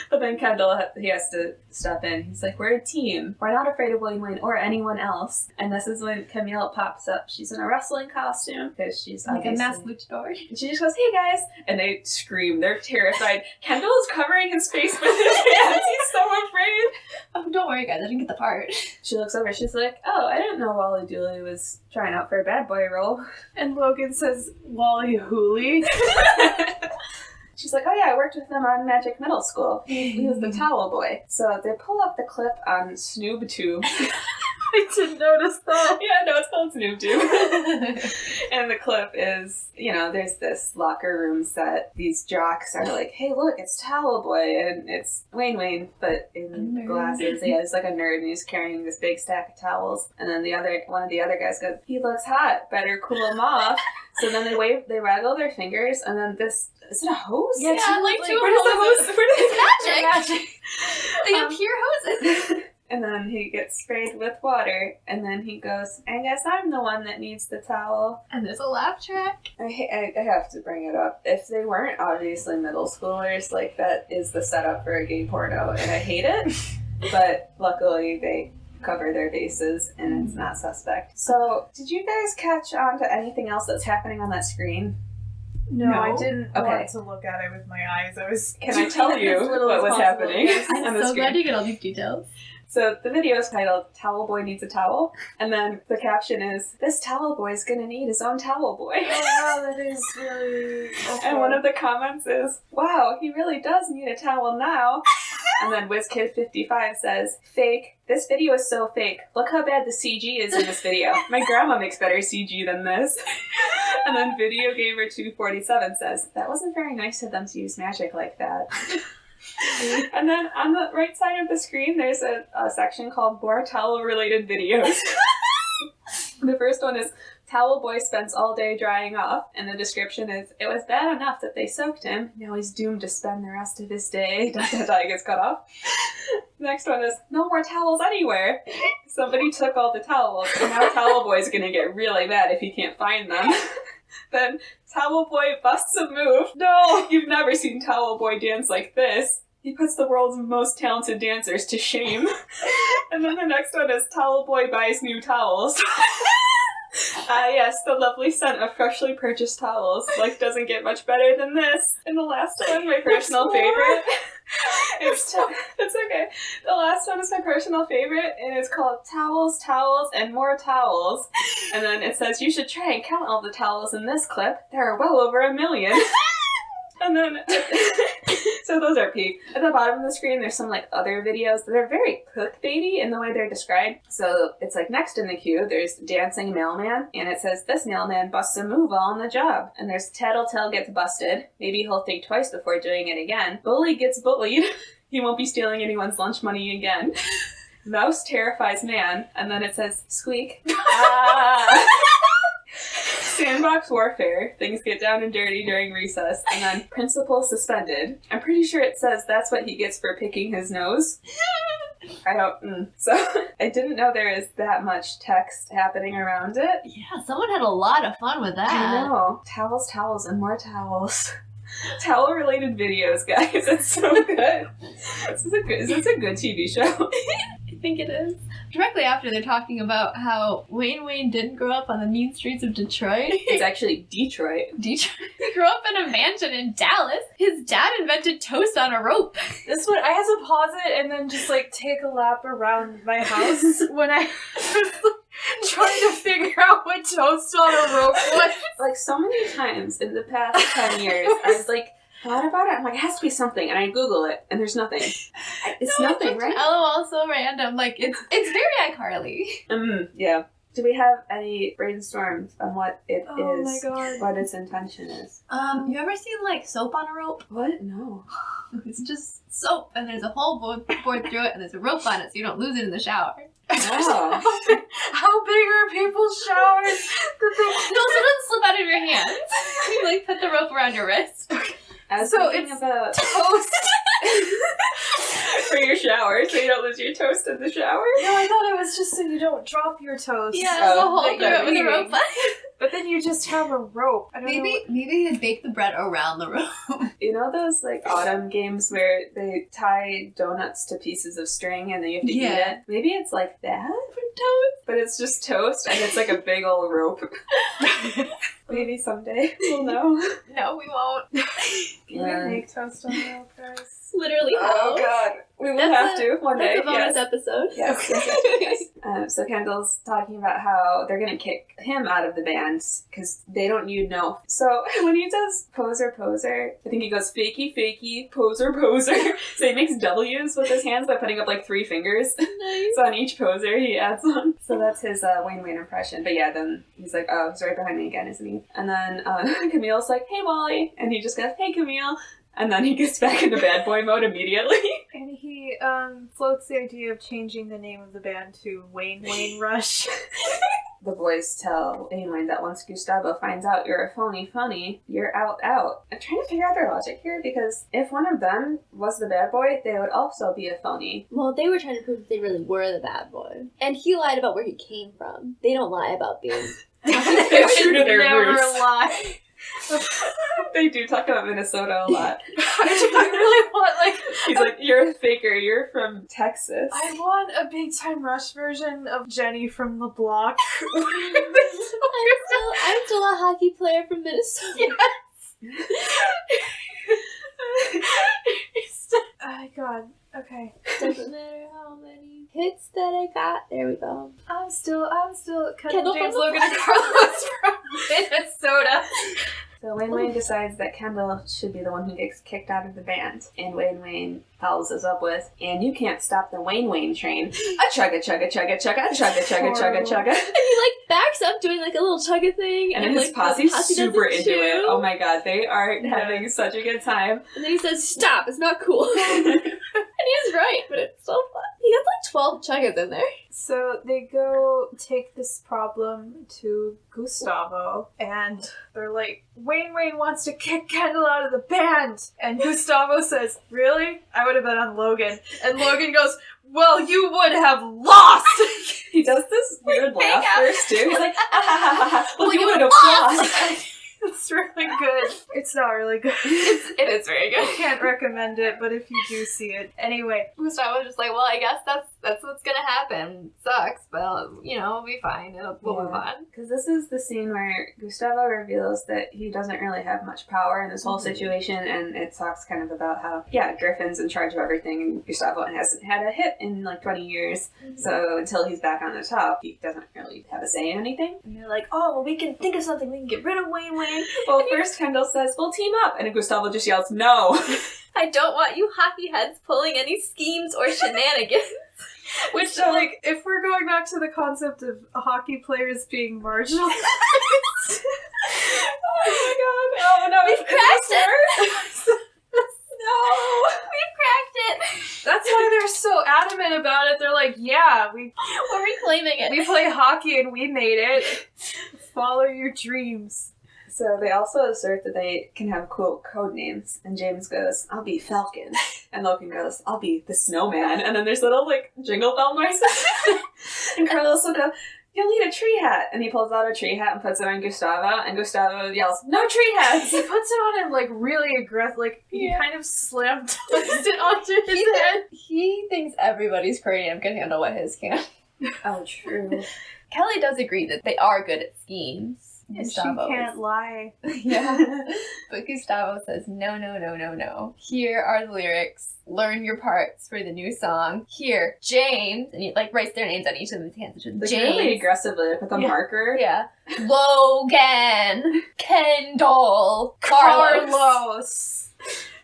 But then Kendall, he has to step in. He's like, "We're a team. We're not afraid of Wayne or anyone else." And this is when Camille pops up. She's in a wrestling costume because she's like a masked luchador. And she just goes, "Hey guys!" And they scream. They're terrified. Kendall is covering his face with his hands. He's so afraid. Oh, don't worry, guys. I didn't get the part. She looks over. She's like, "Oh, I didn't know Wally Dooley was trying out for a bad boy role." And Logan says, "Wally Hooley." She's like, "Oh yeah, I worked with him on Magic Middle School. He was the towel boy." So they pull up the clip on SnoobTube. I didn't notice that. Yeah, no, it's called SnoobTube. And the clip is, there's this locker room set. These jocks are like, "Hey, look, it's Towel Boy." And it's Wayne, but in glasses. Yeah, it's like a nerd and he's carrying this big stack of towels. And then one of the other guys goes, "He looks hot. Better cool him off." So then they waggle their fingers and then this, is it a hose? Yeah, like 2 where does the hose? It's magic. They appear hoses. And then he gets sprayed with water, and then he goes, "I guess I'm the one that needs the towel." And there's a laugh track. I have to bring it up. If they weren't obviously middle schoolers, that is the setup for a gay porno, and I hate it. But luckily they cover their bases, and it's not suspect. So, did you guys catch on to anything else that's happening on that screen? No, I didn't want to look at it with my eyes. Can I tell you what was happening on the I'm so screen? glad you get all these details. So the video is titled "Towel Boy Needs a Towel," and then the caption is, "This towel boy's gonna need his own towel boy." Oh, wow, that is really... Okay. And one of the comments is, "Wow, he really does need a towel now." And then WizKid55 says, "Fake. This video is so fake. Look how bad the CG is in this video. My grandma makes better CG than this." And then VideoGamer247 says, "That wasn't very nice of them to use magic like that." And then on the right side of the screen, there's a section called More Towel-Related Videos. The first one is, "Towel Boy spends all day drying off," and the description is, "It was bad enough that they soaked him. Now he's doomed to spend the rest of his day." He gets cut off. Next one is, "No more towels anywhere. Somebody took all the towels, and now Towel Boy's gonna get really mad if he can't find them." Then Towel Boy busts a move. No! You've never seen Towel Boy dance like this. He puts the world's most talented dancers to shame. And then the next one is, "Towel Boy buys new towels." Yes, the lovely scent of freshly purchased towels. Life doesn't get much better than this. And the last one, my personal favorite. It's okay. The last one is my personal favorite, and it's called "Towels, Towels, and More Towels." And then it says, "You should try and count all the towels in this clip. There are well over 1 million." And then, so those are peak. At the bottom of the screen, there's some like other videos that are very clickbaity in the way they're described. So it's like next in the queue, there's dancing mailman, and it says this mailman busts a move all on the job. And there's tattletale gets busted. Maybe he'll think twice before doing it again. Bully gets bullied. He won't be stealing anyone's lunch money again. Mouse terrifies man, and then it says squeak. Sandbox warfare, things get down and dirty during recess, and then principal suspended. I'm pretty sure it says that's what he gets for picking his nose. So I didn't know there is that much text happening around it. Yeah, someone had a lot of fun with that. I know. Towels, towels, and more towels. Towel-related videos, guys. It's so good. This is a good TV show. I think it is. Directly after, they're talking about how Wayne didn't grow up on the mean streets of Detroit. It's actually Detroit. He grew up in a mansion in Dallas. His dad invented toast on a rope. This one, I had to pause it and then just like take a lap around my house when I was trying to figure out what toast on a rope was. Like so many times in the past 10 years, I was like, thought about it. I'm like, it has to be something, and I Google it, and there's nothing. It's nothing, right? LOL, so random. Like it's very iCarly. Yeah. Do we have any brainstorms on what it is? Oh my god. What its intention is? You ever seen like soap on a rope? What? No. It's just soap, and there's a hole bored through it, and there's a rope on it, so you don't lose it in the shower. Oh. How big are people's showers? No, so it doesn't slip out of your hands. You like put the rope around your wrist. So it's about toast for your shower, so you don't lose your toast in the shower. No, I thought it was just so you don't drop your toast. Yeah, there's a hole through it with a rope. But then you just have a rope. Maybe you bake the bread around the rope. You know those like autumn games where they tie donuts to pieces of string and then you have to eat it? Maybe it's like that for toast, but it's just toast and it's like a big old rope. Maybe someday we'll know. No, we won't. Can we make toast on the rope, guys? Literally. Oh god. We will have to one day. That's a bonus episode. Yes. So Kendall's talking about how they're going to kick him out of the band because they don't know. So when he does poser, I think he goes fakey, poser. So he makes W's with his hands by putting up like 3 fingers. Nice. So on each poser he adds one. So that's his Wayne impression. But yeah, then he's like, oh, he's right behind me again, isn't he? And then Camille's like, hey Wally. And he just goes, hey Camille. And then he gets back into bad boy mode immediately. And he floats the idea of changing the name of the band to Wayne Rush. The boys tell Wayne that once Gustavo finds out you're a phony, you're out. I'm trying to figure out their logic here because if one of them was the bad boy, they would also be a phony. Well, they were trying to prove that they really were the bad boy. And he lied about where he came from. They don't lie about being... They're true to their never roots. Lie. They do talk about Minnesota a lot. I really want, like... He's like, you're a faker, you're from Texas. I want a Big Time Rush version of Jenny from the block. I'm still a hockey player from Minnesota. Yes. Oh, God. Okay. Doesn't matter how many hits that I got. There we go. I'm still Kendall James from Logan and Carlos from Minnesota. So Wayne decides that Kendall should be the one who gets kicked out of the band. And Wayne follows us up with, and you can't stop the Wayne train. A chugga chugga chugga chugga chugga chugga chugga chugga. And he like backs up doing like a little chugga thing. And then his like, posse's posse super does into too. it. Oh my god, they are having such a good time. And then he says, stop, it's not cool. And he's right, but it's so fun. He got like 12 chuggas in there. So they go take this problem to Gustavo, and they're like, Wayne wants to kick Kendall out of the band. And Gustavo says, really? I would have been on Logan. And Logan goes, well, you would have lost. He does this weird laugh first too. He's like, well, you would have lost. It's really good. It's not really good. It is very good. I can't recommend it, but if you do see it. Anyway. Gustavo was just like, well, I guess that's what's gonna happen. Sucks, but, we'll be fine. We'll move on. Because this is the scene where Gustavo reveals that he doesn't really have much power in this whole situation, and it talks kind of about how, Griffin's in charge of everything, and Gustavo hasn't had a hit in like 20 years, so until he's back on the top, he doesn't really have a say in anything. And they're like, oh, well, we can think of something. We can get rid of Wayne. Well, first Kendall says, says, we'll team up. And Gustavo just yells, no. I don't want you hockey heads pulling any schemes or shenanigans. Which, so, like, if we're going back to the concept of hockey players being marginalized. Oh my god. Oh no, we've cracked it. No. We've cracked it. That's why they're so adamant about it. They're like, yeah, we're reclaiming it. We play hockey and we made it. Follow your dreams. So they also assert that they can have cool code names. And James goes, I'll be Falcon. And Logan goes, I'll be the Snowman. And then there's little, like, jingle bell noises. And Carlos will go, you'll need a tree hat. And he pulls out a tree hat and puts it on Gustavo. And Gustavo yells, no tree hats. He puts it on him, like, really aggressive. Like, he kind of slammed it onto his head. He thinks everybody's cranium can handle what his can. Oh, true. Kelly does agree that they are good at schemes. And she can't lie. Yeah. But Gustavo says, no, no, no, no, no. Here are the lyrics. Learn your parts for the new song. Here, James. And he, like, writes their names on each of his hands. Like, James. really aggressively, like, with a marker. Yeah. Logan. Kendall. Carlos.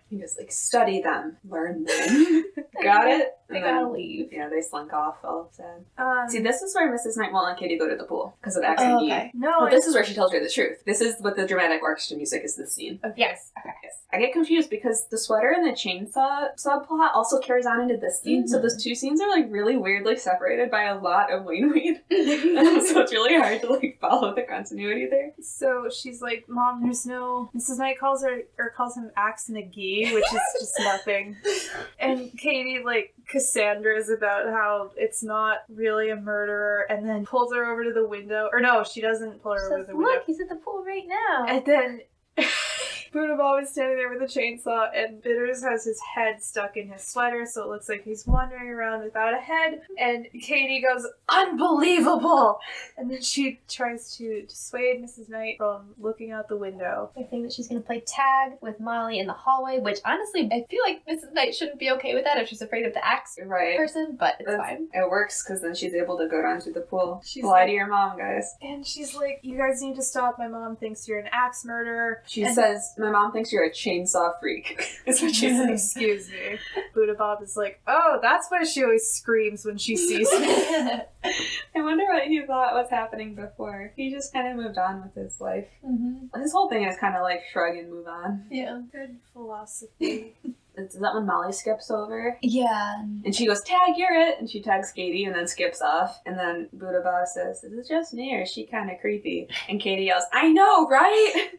He goes, like, study them. Learn them. Got it? They gotta leave. Yeah, they slunk off, all sad. See, this is where Mrs. Knight won't let Katie go to the pool, because of X and E. No, well, this is where she tells her the truth. This is what the dramatic orchestra music is, this scene. Okay. Yes. Okay. Yes. I get confused because the sweater and the chainsaw subplot also carries on into this scene, so those two scenes are, like, really weirdly separated by a lot of Wayne Weed. So it's really hard to, like, follow the continuity there. So she's like, Mom, there's no... Mrs. Knight calls him Axe and a Gee, which is just nothing. And Katie, like, Cassandra's about how it's not really a murderer, and then pulls her over to the window. Or no, she doesn't pull her over to the window. Look, he's at the pool right now. And then Buddha Bob is standing there with a chainsaw, and Bitters has his head stuck in his sweater, so it looks like he's wandering around without a head. And Katie goes, unbelievable! And then she tries to dissuade Mrs. Knight from looking out the window. I think that she's going to play tag with Molly in the hallway, which honestly, I feel like Mrs. Knight shouldn't be okay with that if she's afraid of the axe person, but it's fine. It works, because then she's able to go down to the pool. She's lie to your mom, guys. And she's like, you guys need to stop. My mom thinks you're an axe murderer. She says, my mom thinks you're a chainsaw freak. Is what she says. Excuse me. Buddha Bob is like, oh, that's why she always screams when she sees me. I wonder what he thought was happening before. He just kind of moved on with his life. Mm-hmm. His whole thing is kind of like shrug and move on. Yeah. Good philosophy. Is that when Molly skips over? Yeah. And she goes, tag, you're it! And she tags Katie and then skips off. And then Buddha Bob says, is it just me or is she kind of creepy? And Katie yells, I know, right?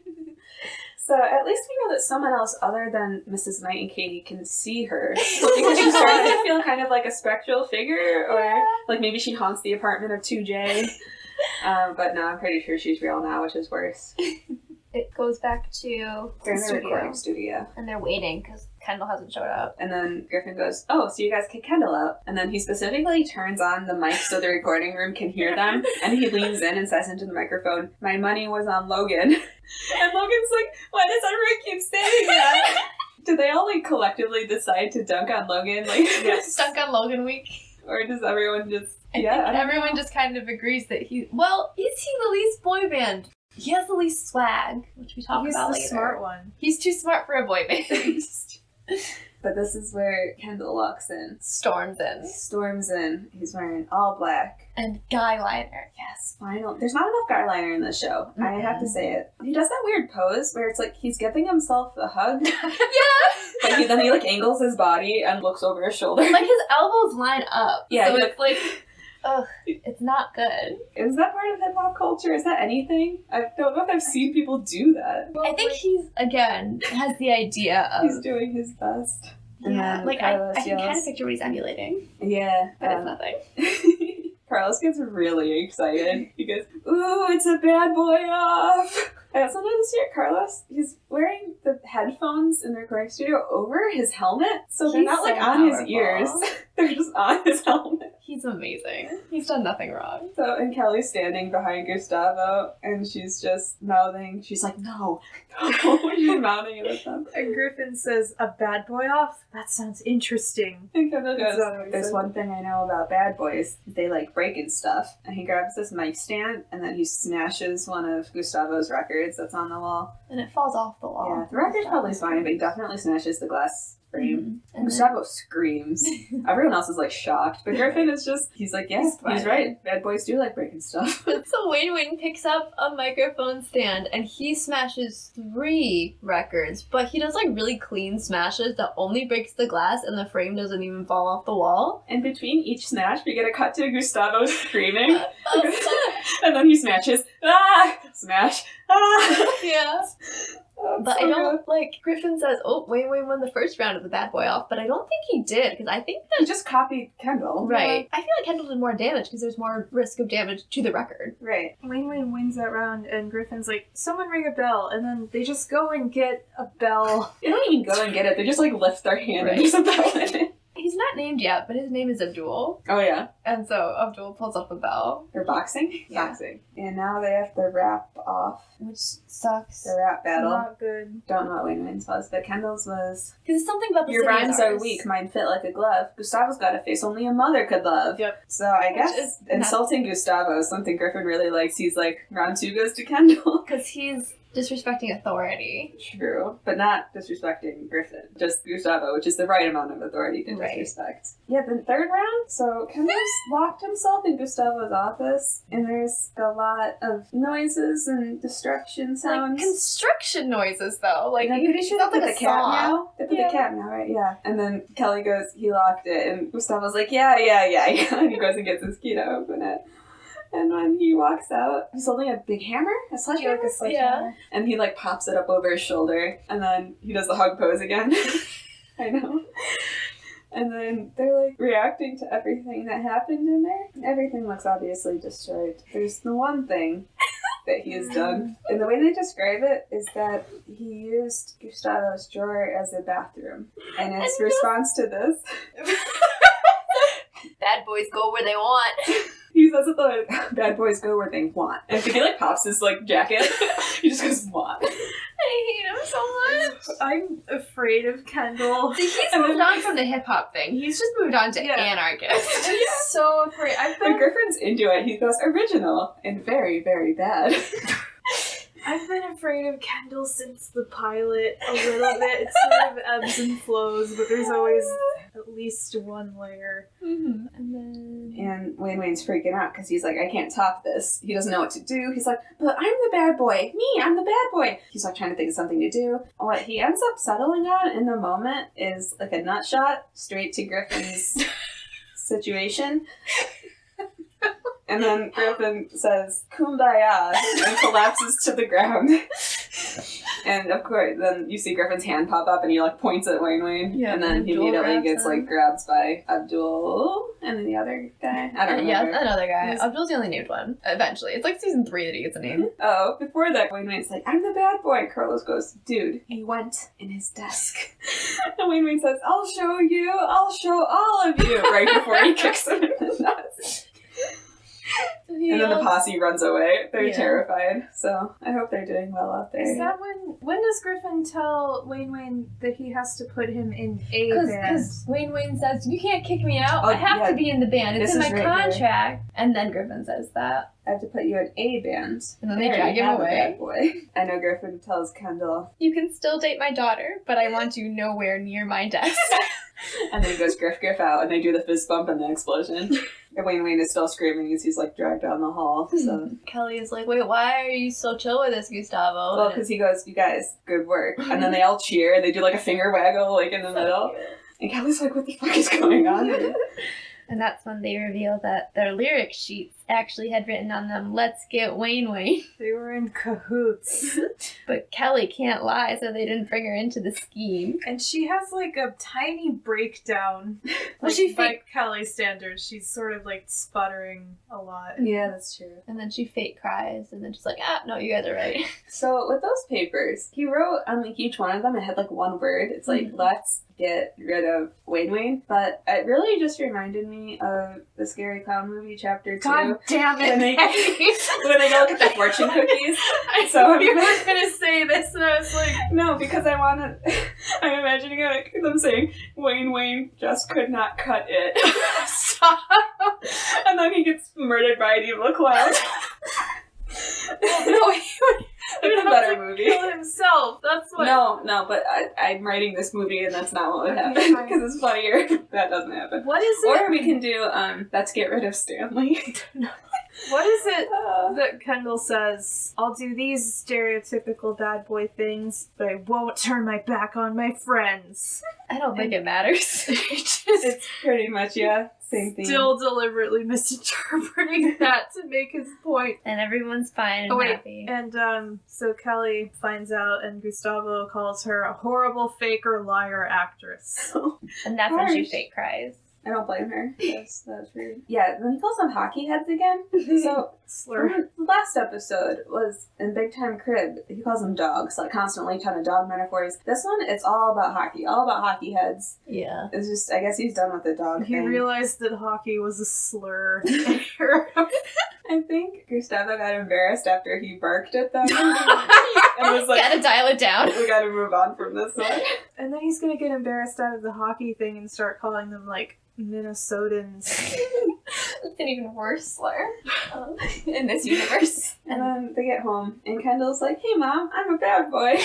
So at least we know that someone else other than Mrs. Knight and Katie can see her. Because she's starting to feel kind of like a spectral figure, or like maybe she haunts the apartment of 2J. But no, I'm pretty sure she's real now, which is worse. It goes back to they're in the recording studio. And they're waiting because Kendall hasn't showed up. And then Griffin goes, oh, so you guys kick Kendall out. And then he specifically turns on the mic so the recording room can hear them. And he leans in and says into the microphone, my money was on Logan. And Logan's like, why does everyone keep saying that? Do they all, like, collectively decide to dunk on Logan? Like, yes. Dunk on Logan week. Or does everyone just... I think everyone just kind of agrees that he... Well, is he the least boy band? He has the least swag, which we talk about later. He's the smart one. He's too smart for a boy band. But this is where Kendall walks in. Storms in. He's wearing all black. And guy liner. Yes, final. There's not enough guy liner in this show. Mm-hmm. I have to say it. He does that weird pose where it's like he's giving himself a hug. Yeah! But then he like angles his body and looks over his shoulder. Like his elbows line up. Yeah. So it's like... Ugh, it's not good. Is that part of hip-hop culture? Is that anything? I don't know if I've seen people do that. I think he's, again, has the idea of... He's doing his best. Yeah, like, I can kind of picture what he's emulating. Yeah. But it's nothing. Carlos gets really excited. He goes, ooh, it's a bad boy off. I also noticed here, Carlos, he's wearing the headphones in the recording studio over his helmet. So they're not like on his ears. They're just on his helmet. He's amazing. He's done nothing wrong. So, and Kelly's standing behind Gustavo, and she's just mouthing. She's like, no. She's mouthing it at them. And Griffin says, a bad boy off? That sounds interesting. And Kendall goes, Exactly. there's one thing I know about bad boys. They like breaking stuff. And he grabs this mic stand, and then he smashes one of Gustavo's records that's on the wall. And it falls off the wall. Yeah, the record's probably fine, but he definitely smashes the glass frame. Mm-hmm. And Gustavo screams. Everyone else is like shocked, but Griffin is just, he's like, yeah, he's right. Bad boys do like breaking stuff. So Wayne picks up a microphone stand and he smashes 3 records, but he does like really clean smashes that only breaks the glass and the frame doesn't even fall off the wall. And between each smash, we get a cut to Gustavo screaming. And then he smashes. Ah! Smash. Ah! Yeah. Oh, But so I don't, good. like, Griffin says, oh, Wayne won the first round of the bad boy off, but I don't think he did, because I think He just copied Kendall. right. I feel like Kendall did more damage, because there's more risk of damage to the record. Right. Wayne wins that round, and Griffin's like, someone ring a bell, and then they just go and get a bell. They don't even go and get it. They just like lift their hand Right. and there's a bell in it. He's not named yet, but his name is Abdul, Oh yeah. and so Abdul pulls up a bell, They're boxing? Yeah. Boxing. And now they have the rap off. which sucks. The rap battle. Not good. Don't know what Wayne's was, but Kendall's was, Because it's something about the your city rhymes is are ours. weak, mine fit like a glove. Gustavo's got a face only a mother could love. Yep. So I Which guess is insulting Gustavo is something Griffin really likes. He's like, round 2 goes to Kendall. Because he's disrespecting authority. True, but not disrespecting Griffin. Just Gustavo, which is the right amount of authority to Right. disrespect. Yeah, the third round, so Kendall's locked himself in Gustavo's office, and there's a lot of noises and destruction Like sounds. construction noises, though. Like, And I'm pretty sure they sounds put like the a cat saw. meow. They put Yeah. the cat meow, right? Yeah. And then Kelly goes, he locked it, and Gustavo's like, yeah. And he goes and gets his key to open it. And when he walks out, he's holding a big hammer, a sledgehammer. Yeah. And he like pops it up over his shoulder, and then he does the hug pose again. I know. And then they're like reacting to everything that happened in there. Everything looks obviously destroyed. There's the one thing that he has done. And the way they describe it is that he used Gustavo's drawer as a bathroom. And his response to this, Bad boys go where they want. he says that the bad boys go where they want. And if he like pops his like jacket, he just goes, want. I hate him so much. I'm afraid of Kendall. See, he's And moved then- on from the hip hop thing. He's just moved on to Yeah. anarchist. I'm so afraid. When Griffin's into it, he goes original and very, very bad. I've been afraid of Kendall since the pilot a little bit. It sort of ebbs and flows, but there's always at least one layer. Mm-hmm. And then And Wayne's freaking out because he's like, I can't top this. He doesn't know what to do. He's like, but I'm the bad boy. Me, I'm the bad boy. He's like trying to think of something to do. What he ends up settling on in the moment is like a nut shot straight to Griffin's situation. And then Griffin says, Kumbaya, and collapses to the ground. And of course, then you see Griffin's hand pop up and he like points at Wayne. Yeah, and then he Abdul immediately grabs gets him. like grabbed by Abdul and then the other guy. I don't remember. yeah, another guy. Yes. Abdul's the only named one. Eventually. It's like season 3 that he gets a name. Oh, before that, Wayne's like, I'm the bad boy. Carlos goes, dude, he went in his desk. And Wayne says, I'll show you. I'll show all of you. Right before he kicks him in the nuts. So he And then the yells- posse runs away. They're Yeah. terrified. So I hope they're doing well out there. Is that when does Griffin tell Wayne that he has to put him in a band? Because Wayne says, you can't kick me out. Oh, I have yeah. to be in the band. It's This in is my right here. contract. And then Griffin says that. I have to put you in a band. And then They they drag already him have a away. bad boy. I know Griffin tells Kendall. You can still date my daughter, but I want you nowhere near my desk. And then he goes Griff out, and they do the fist bump and the explosion. And Wayne is still screaming as he's like dragged down the hall. So. Kelly is like, wait, why are you so chill with this, Gustavo? Well, because he goes, you guys, good work. And then they all cheer, and they do like a finger waggle like in the middle. And Kelly's like, what the fuck is going on? And that's when they reveal that their lyric sheets actually had written on them, "Let's get Wayne." They were in cahoots. But Kelly can't lie, so they didn't bring her into the scheme. And she has like a tiny breakdown. Well, Like, by Kelly standards, she's sort of like sputtering a lot. Yeah, that's true. And then she fake cries, and then she's like, no, you guys are right. So with those papers, he wrote on like each one of them, it had like one word. It's like, let's get rid of Wayne. But it really just reminded me of the Scary Clown movie chapter 2. God damn it! When they go look at the fortune cookies. So you were gonna say this, and I was like, no, because I'm imagining them saying, Wayne just could not cut it. stop. And then he gets murdered by an evil clown. No, he would. It's a better movie. Kill himself. That's what. No, but I'm writing this movie and that's not what would happen because it's funnier. That doesn't happen. What is it? Or we can do let's get rid of Stanley. What is it that Kendall says? I'll do these stereotypical bad boy things, but I won't turn my back on my friends. I don't think it matters. It's pretty much same thing. Still deliberately misinterpreting that to make his point. And everyone's fine and happy. And so Kelly finds out, and Gustavo calls her a horrible faker, liar, actress. And that's when she fake cries. I don't blame her. That's weird. Yeah, then he calls them hockey heads again. So Slur. The last episode was in Big Time Crib. He calls them dogs, like constantly ton of dog metaphors. This one, it's all about hockey heads. Yeah. It's just, I guess he's done with the dog He thing. realized that hockey was a slur. I think Gustavo got embarrassed after he barked at them. And was like, gotta dial it down. we gotta move on from this one. And then he's gonna get embarrassed out of the hockey thing and start calling them, like, Minnesotans. It's an even worse slur in this universe. And then they get home, and Kendall's like, hey mom, I'm a bad boy.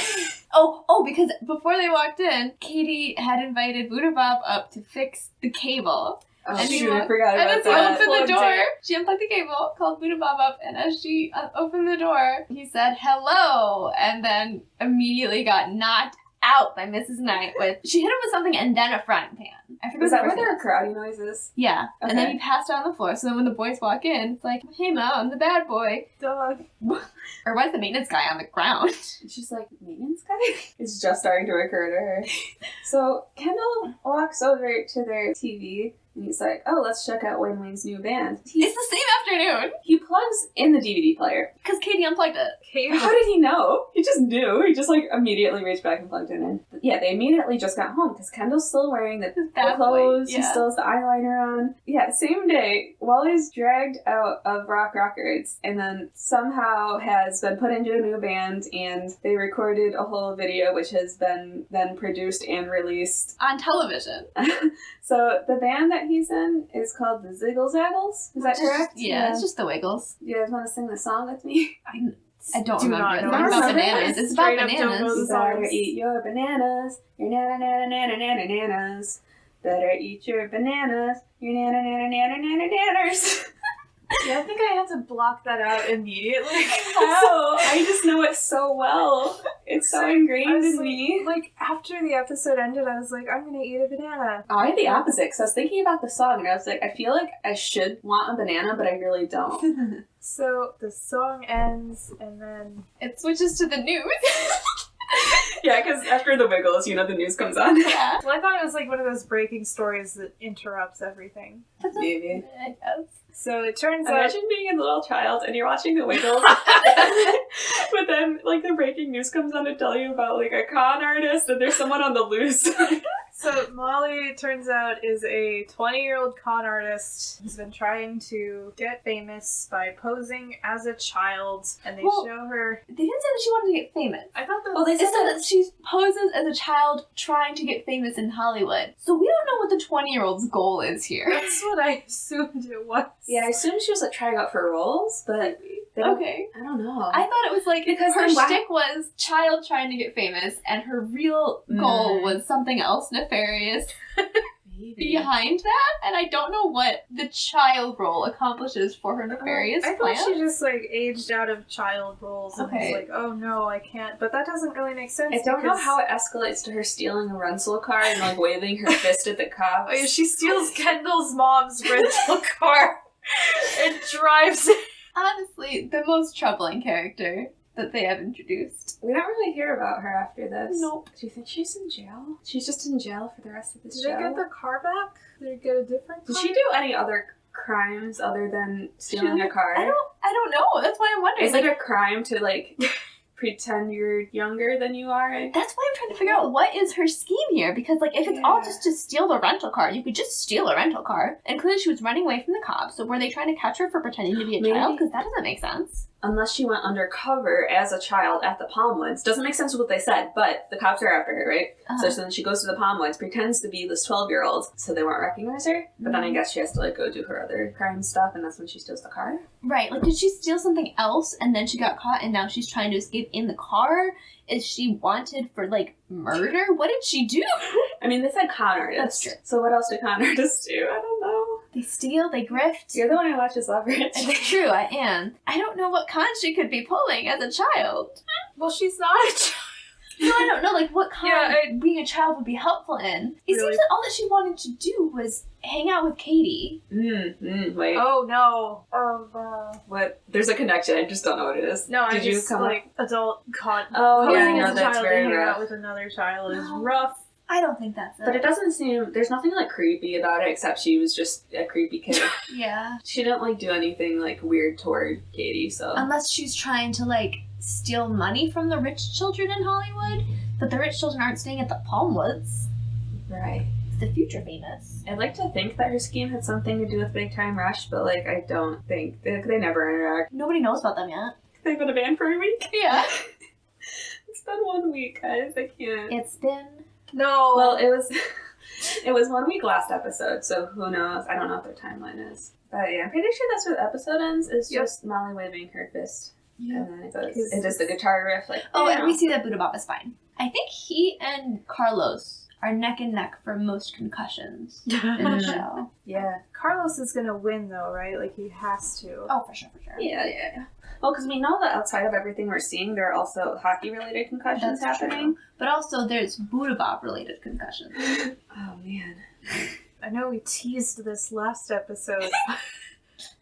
Oh, because before they walked in, Katie had invited Buddha Bob up to fix the cable. Oh And shoot, I forgot And about then that. she opened the door. She unplugged the cable, called Buddha Bob up, and as she opened the door, he said, hello, and then immediately got knocked out by Mrs. Knight with, she hit him with something and then a frying pan. I forget Was that what where it there were crowdy noises? Yeah, Okay. and then he passed out on the floor, so then when the boys walk in, it's like, hey mom, I'm the bad boy. Dog. Or why is the maintenance guy on the ground? And she's like, maintenance guy? It's just starting to occur to her. So Kendall walks over to their TV, and he's like, oh, let's check out Wayne's new band. It's the same afternoon, He plugs in the DVD player. because Katie unplugged it. How did he know? He just knew. He just, like, immediately reached back and plugged it in. But yeah, they immediately just got home, because Kendall's still wearing the bad boy, clothes. yeah. He still has the eyeliner on. Yeah, same day, Wally's dragged out of Rock Records, and then somehow has been put into a new band, and they recorded a whole video, which has been then produced and released. On television. So the band that he's in is called the Ziggle Zaggles. Is that correct? Yeah, it's just the Wiggles. You guys want to sing the song with me? I don't Do remember not it. know It's the about song. bananas. It's Straight about up don't know bananas. the You song. better eat your bananas. Your nananas. Better eat your bananas. Your naners. Yeah, I think I had to block that out immediately. How? I just know it so well. It's so ingrained in me. Like, after the episode ended, I was like, I'm gonna eat a banana. Oh, I had the opposite, because I was thinking about the song, and I was like, I feel like I should want a banana, but I really don't. So, the song ends, and then... It switches to the news. Yeah, because after the Wiggles, the news comes on. Yeah. Well, I thought it was like one of those breaking stories that interrupts everything. Maybe. I guess. So it turns out... Imagine being a little child and you're watching the Wiggles, but then, like, the breaking news comes on to tell you about, like, a con artist and there's someone on the loose. So Molly, it turns out, is a 20-year-old con artist who's been trying to get famous by posing as a child, and they show her... They didn't say that she wanted to get famous. I thought that Well, they said that she poses as a child trying to get famous in Hollywood. So we don't know what the 20-year-old's goal is here. That's what I assumed it was. Yeah, I assumed she was, like, trying out for roles, but they don't, Okay. I don't know. I thought it was like, Because her then why- shtick was child trying to get famous, and her real goal was something else nefarious behind that, and I don't know what the child role accomplishes for her nefarious I plan. thought she just, like, aged out of child roles and Okay. was like, oh no, I can't. But that doesn't really make sense. I don't know because- how it escalates to her stealing a rental car and, like, waving her fist at the cops. Oh, yeah, she steals Kendall's mom's rental car. It drives it. Honestly, the most troubling character that they have introduced. We don't really hear about her after this. Nope. Do you think she's in jail? She's just in jail for the rest of this show. Did they get the car back? Did they get a different car? Did she do any other crimes other than stealing a car? I don't know. That's why I'm wondering. Is it a crime to, like, pretend you're younger than you are? That's why I'm trying to figure out what is her scheme here. Because, like, if it's all just to steal the rental car, you could just steal a rental car. And clearly she was running away from the cops. So were they trying to catch her for pretending to be a child? Because that doesn't make sense. Unless she went undercover as a child at the Palm Woods. Doesn't make sense with what they said, but the cops are after her, right? So then she goes to the Palm Woods, pretends to be this 12-year-old, so they won't recognize her. But then I guess she has to, like, go do her other crime stuff, and that's when she steals the car. Right. Like, did she steal something else, and then she got caught, and now she's trying to escape in the car? Is she wanted for, like, murder? What did she do? I mean, they said con artist. That's true. So what else do con artists do? I don't know. They steal, they grift. You're the one who watches Leverage. It's true, I am. I don't know what con she could be pulling as a child. Well, she's not a child. No, I don't know, like, what con being a child would be helpful in. It seems that all that she wanted to do was hang out with Katie. Wait. Oh, no. What? There's a connection. I just don't know what it is. No, Did I you just, come like, adult caught posing as no, a that's child very and hang rough. out with another child is rough. I don't think that's it. But it doesn't seem... There's nothing, like, creepy about it, except she was just a creepy kid. Yeah. She didn't, like, do anything, like, weird toward Katie, so... Unless she's trying to, like, steal money from the rich children in Hollywood, but the rich children aren't staying at the Palm Woods. Right. It's the future famous. I'd like to think that her scheme had something to do with Big Time Rush, but, like, I don't think... They never interact. Nobody knows about them yet. They've been a band for a week? Yeah. It's been 1 week, guys. I can't... It's been... No. Well, it was 1 week last episode, so who knows? I don't know what their timeline is. But yeah, I'm pretty sure that's where the episode ends, is just Molly waving her fist. Yeah. And then it goes, it does the guitar riff, like... Oh, and we see that Buddha Bob is fine. I think he and Carlos are neck and neck for most concussions in the show. Yeah. Carlos is gonna win, though, right? Like, he has to. Oh, for sure. Yeah. Well, because we know that outside of everything we're seeing, there are also hockey-related concussions happening. True. But also, there's Buddha Bob-related concussions. Oh, man. I know we teased this last episode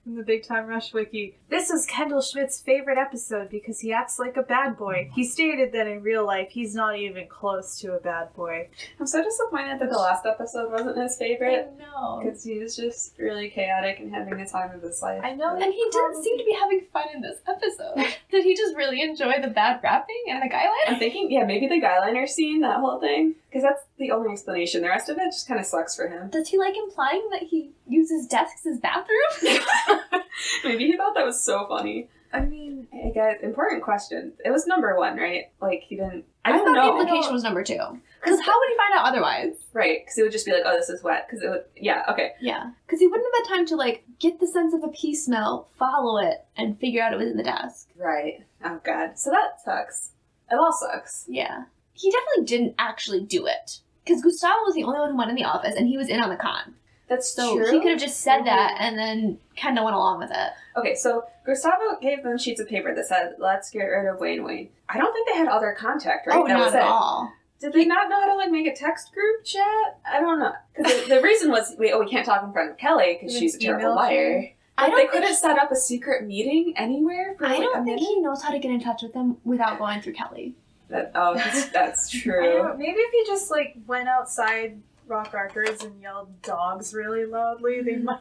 in the Big Time Rush Wiki. This is Kendall Schmidt's favorite episode because he acts like a bad boy. He stated that in real life, he's not even close to a bad boy. I'm so disappointed that the last episode wasn't his favorite. I know. Because he was just really chaotic and having the time of his life. I know. And he didn't seem to be having fun in this episode. Did he just really enjoy the bad rapping and the guy line? I'm thinking, maybe the guy liner scene, that whole thing. Because that's the only explanation. The rest of it just kind of sucks for him. Does he like implying that he uses desks as bathrooms? Maybe he thought that was so funny. I mean, I got important question. It was number 1, right? Like, he didn't... I thought don't know. the implication was number 2. Because how would he find out otherwise? Right, because it would just be like, oh, this is wet. Because it would... Yeah, okay. Yeah. Because he wouldn't have had time to, like, get the sense of a pee smell, follow it, and figure out it was in the desk. Right. Oh, God. So that sucks. It all sucks. Yeah. He definitely didn't actually do it. Because Gustavo was the only one who went in the office, and he was in on the con. That's so true. He could have just said that, and then kind of went along with it. Okay, so Gustavo gave them sheets of paper that said, let's get rid of Wayne. I don't think they had other contact, right? Oh, that not was at it. all. Did they not know how to, like, make a text group chat? I don't know. Because the reason was, we can't talk in front of Kelly because she's a terrible liar. But they could have set up a secret meeting anywhere for, I don't a think minute. he knows how to get in touch with them without going through Kelly. That's true. maybe if he just, like, went outside Rock Records and yelled dogs really loudly, they might...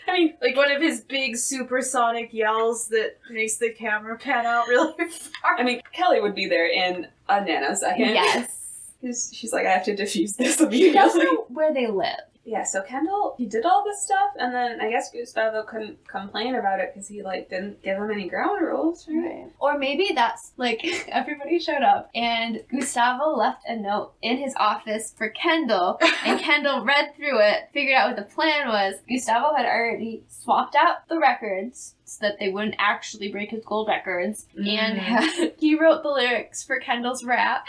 I mean, like one of his big supersonic yells that makes the camera pan out really far. I mean, Kelly would be there in a nanosecond. Yes. Because she's like, I have to diffuse this He immediately. does know where they live. Yeah, so Kendall, he did all this stuff, and then I guess Gustavo couldn't complain about it because he, like, didn't give him any ground rules, right? Or maybe that's, like, everybody showed up, and Gustavo left a note in his office for Kendall, and Kendall read through it, figured out what the plan was. Gustavo had already swapped out the records so that they wouldn't actually break his gold records, and he wrote the lyrics for Kendall's rap,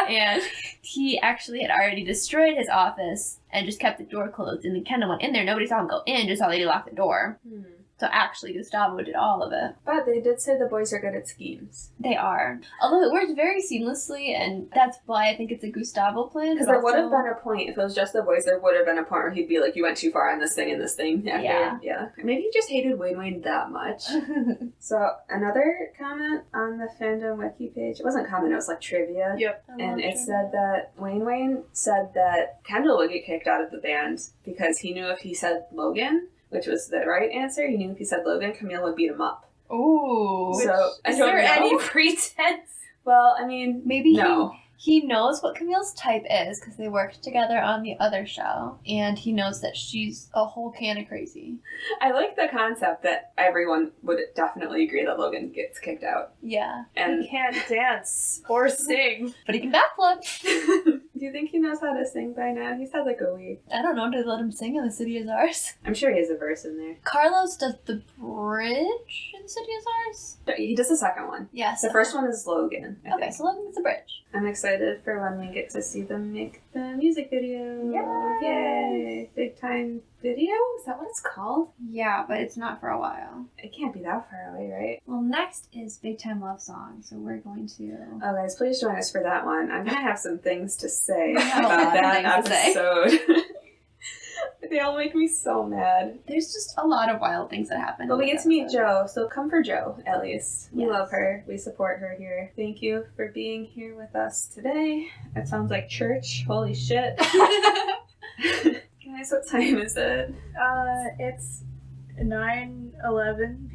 and he actually had already destroyed his office and just kept the door closed, and then Kendall went in there. Nobody saw him go in, just saw Lady lock the door. So actually, Gustavo did all of it. But they did say the boys are good at schemes. They are. Although it works very seamlessly, and that's why I think it's a Gustavo plan. Because there would have been a point, if it was just the boys, there would have been a point where he'd be like, you went too far on this thing and this thing. Yeah. Maybe he just hated Wayne that much. So, another comment on the fandom wiki page. It wasn't comment, it was like trivia. Yep. And it said that Wayne said that Kendall would get kicked out of the band because he knew if he said Logan, which was the right answer, he knew if he said Logan, Camille would beat him up. Ooh. So, is there any pretense? Well, I mean, maybe no. He knows what Camille's type is because they worked together on the other show, and he knows that she's a whole can of crazy. I like the concept that everyone would definitely agree that Logan gets kicked out. Yeah. And he can't dance or sing. But he can backflip. Do you think he knows how to sing by now? He's had like a week. I don't know. Do they let him sing in The City Is Ours? I'm sure he has a verse in there. Carlos does the bridge in City Is Ours? He does the second one. Yes. The first one is Logan. I think. So Logan gets the bridge. I'm excited for when we get to see them make the music video. Yay! Big time video? Is that what it's called? Yeah, but it's not for a while. It can't be that far away, right? Well, next is Big Time Love Song, so we're going to... Oh, guys, please join us for that one. I'm going to have some things to say have a about lot of that things to episode. They all make me so mad. There's just a lot of wild things that happen. But we get to meet Jo, so come for Jo, at least. We Yes. love her. We support her here. Thank you for being here with us today. That sounds like church. Holy shit. Guys, what time is it? It's 9:11.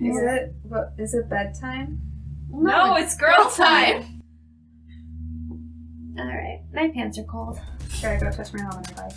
Is it bedtime? No, it's girl time. Alright, my pants are cold. Gotta go touch my mom on her bike.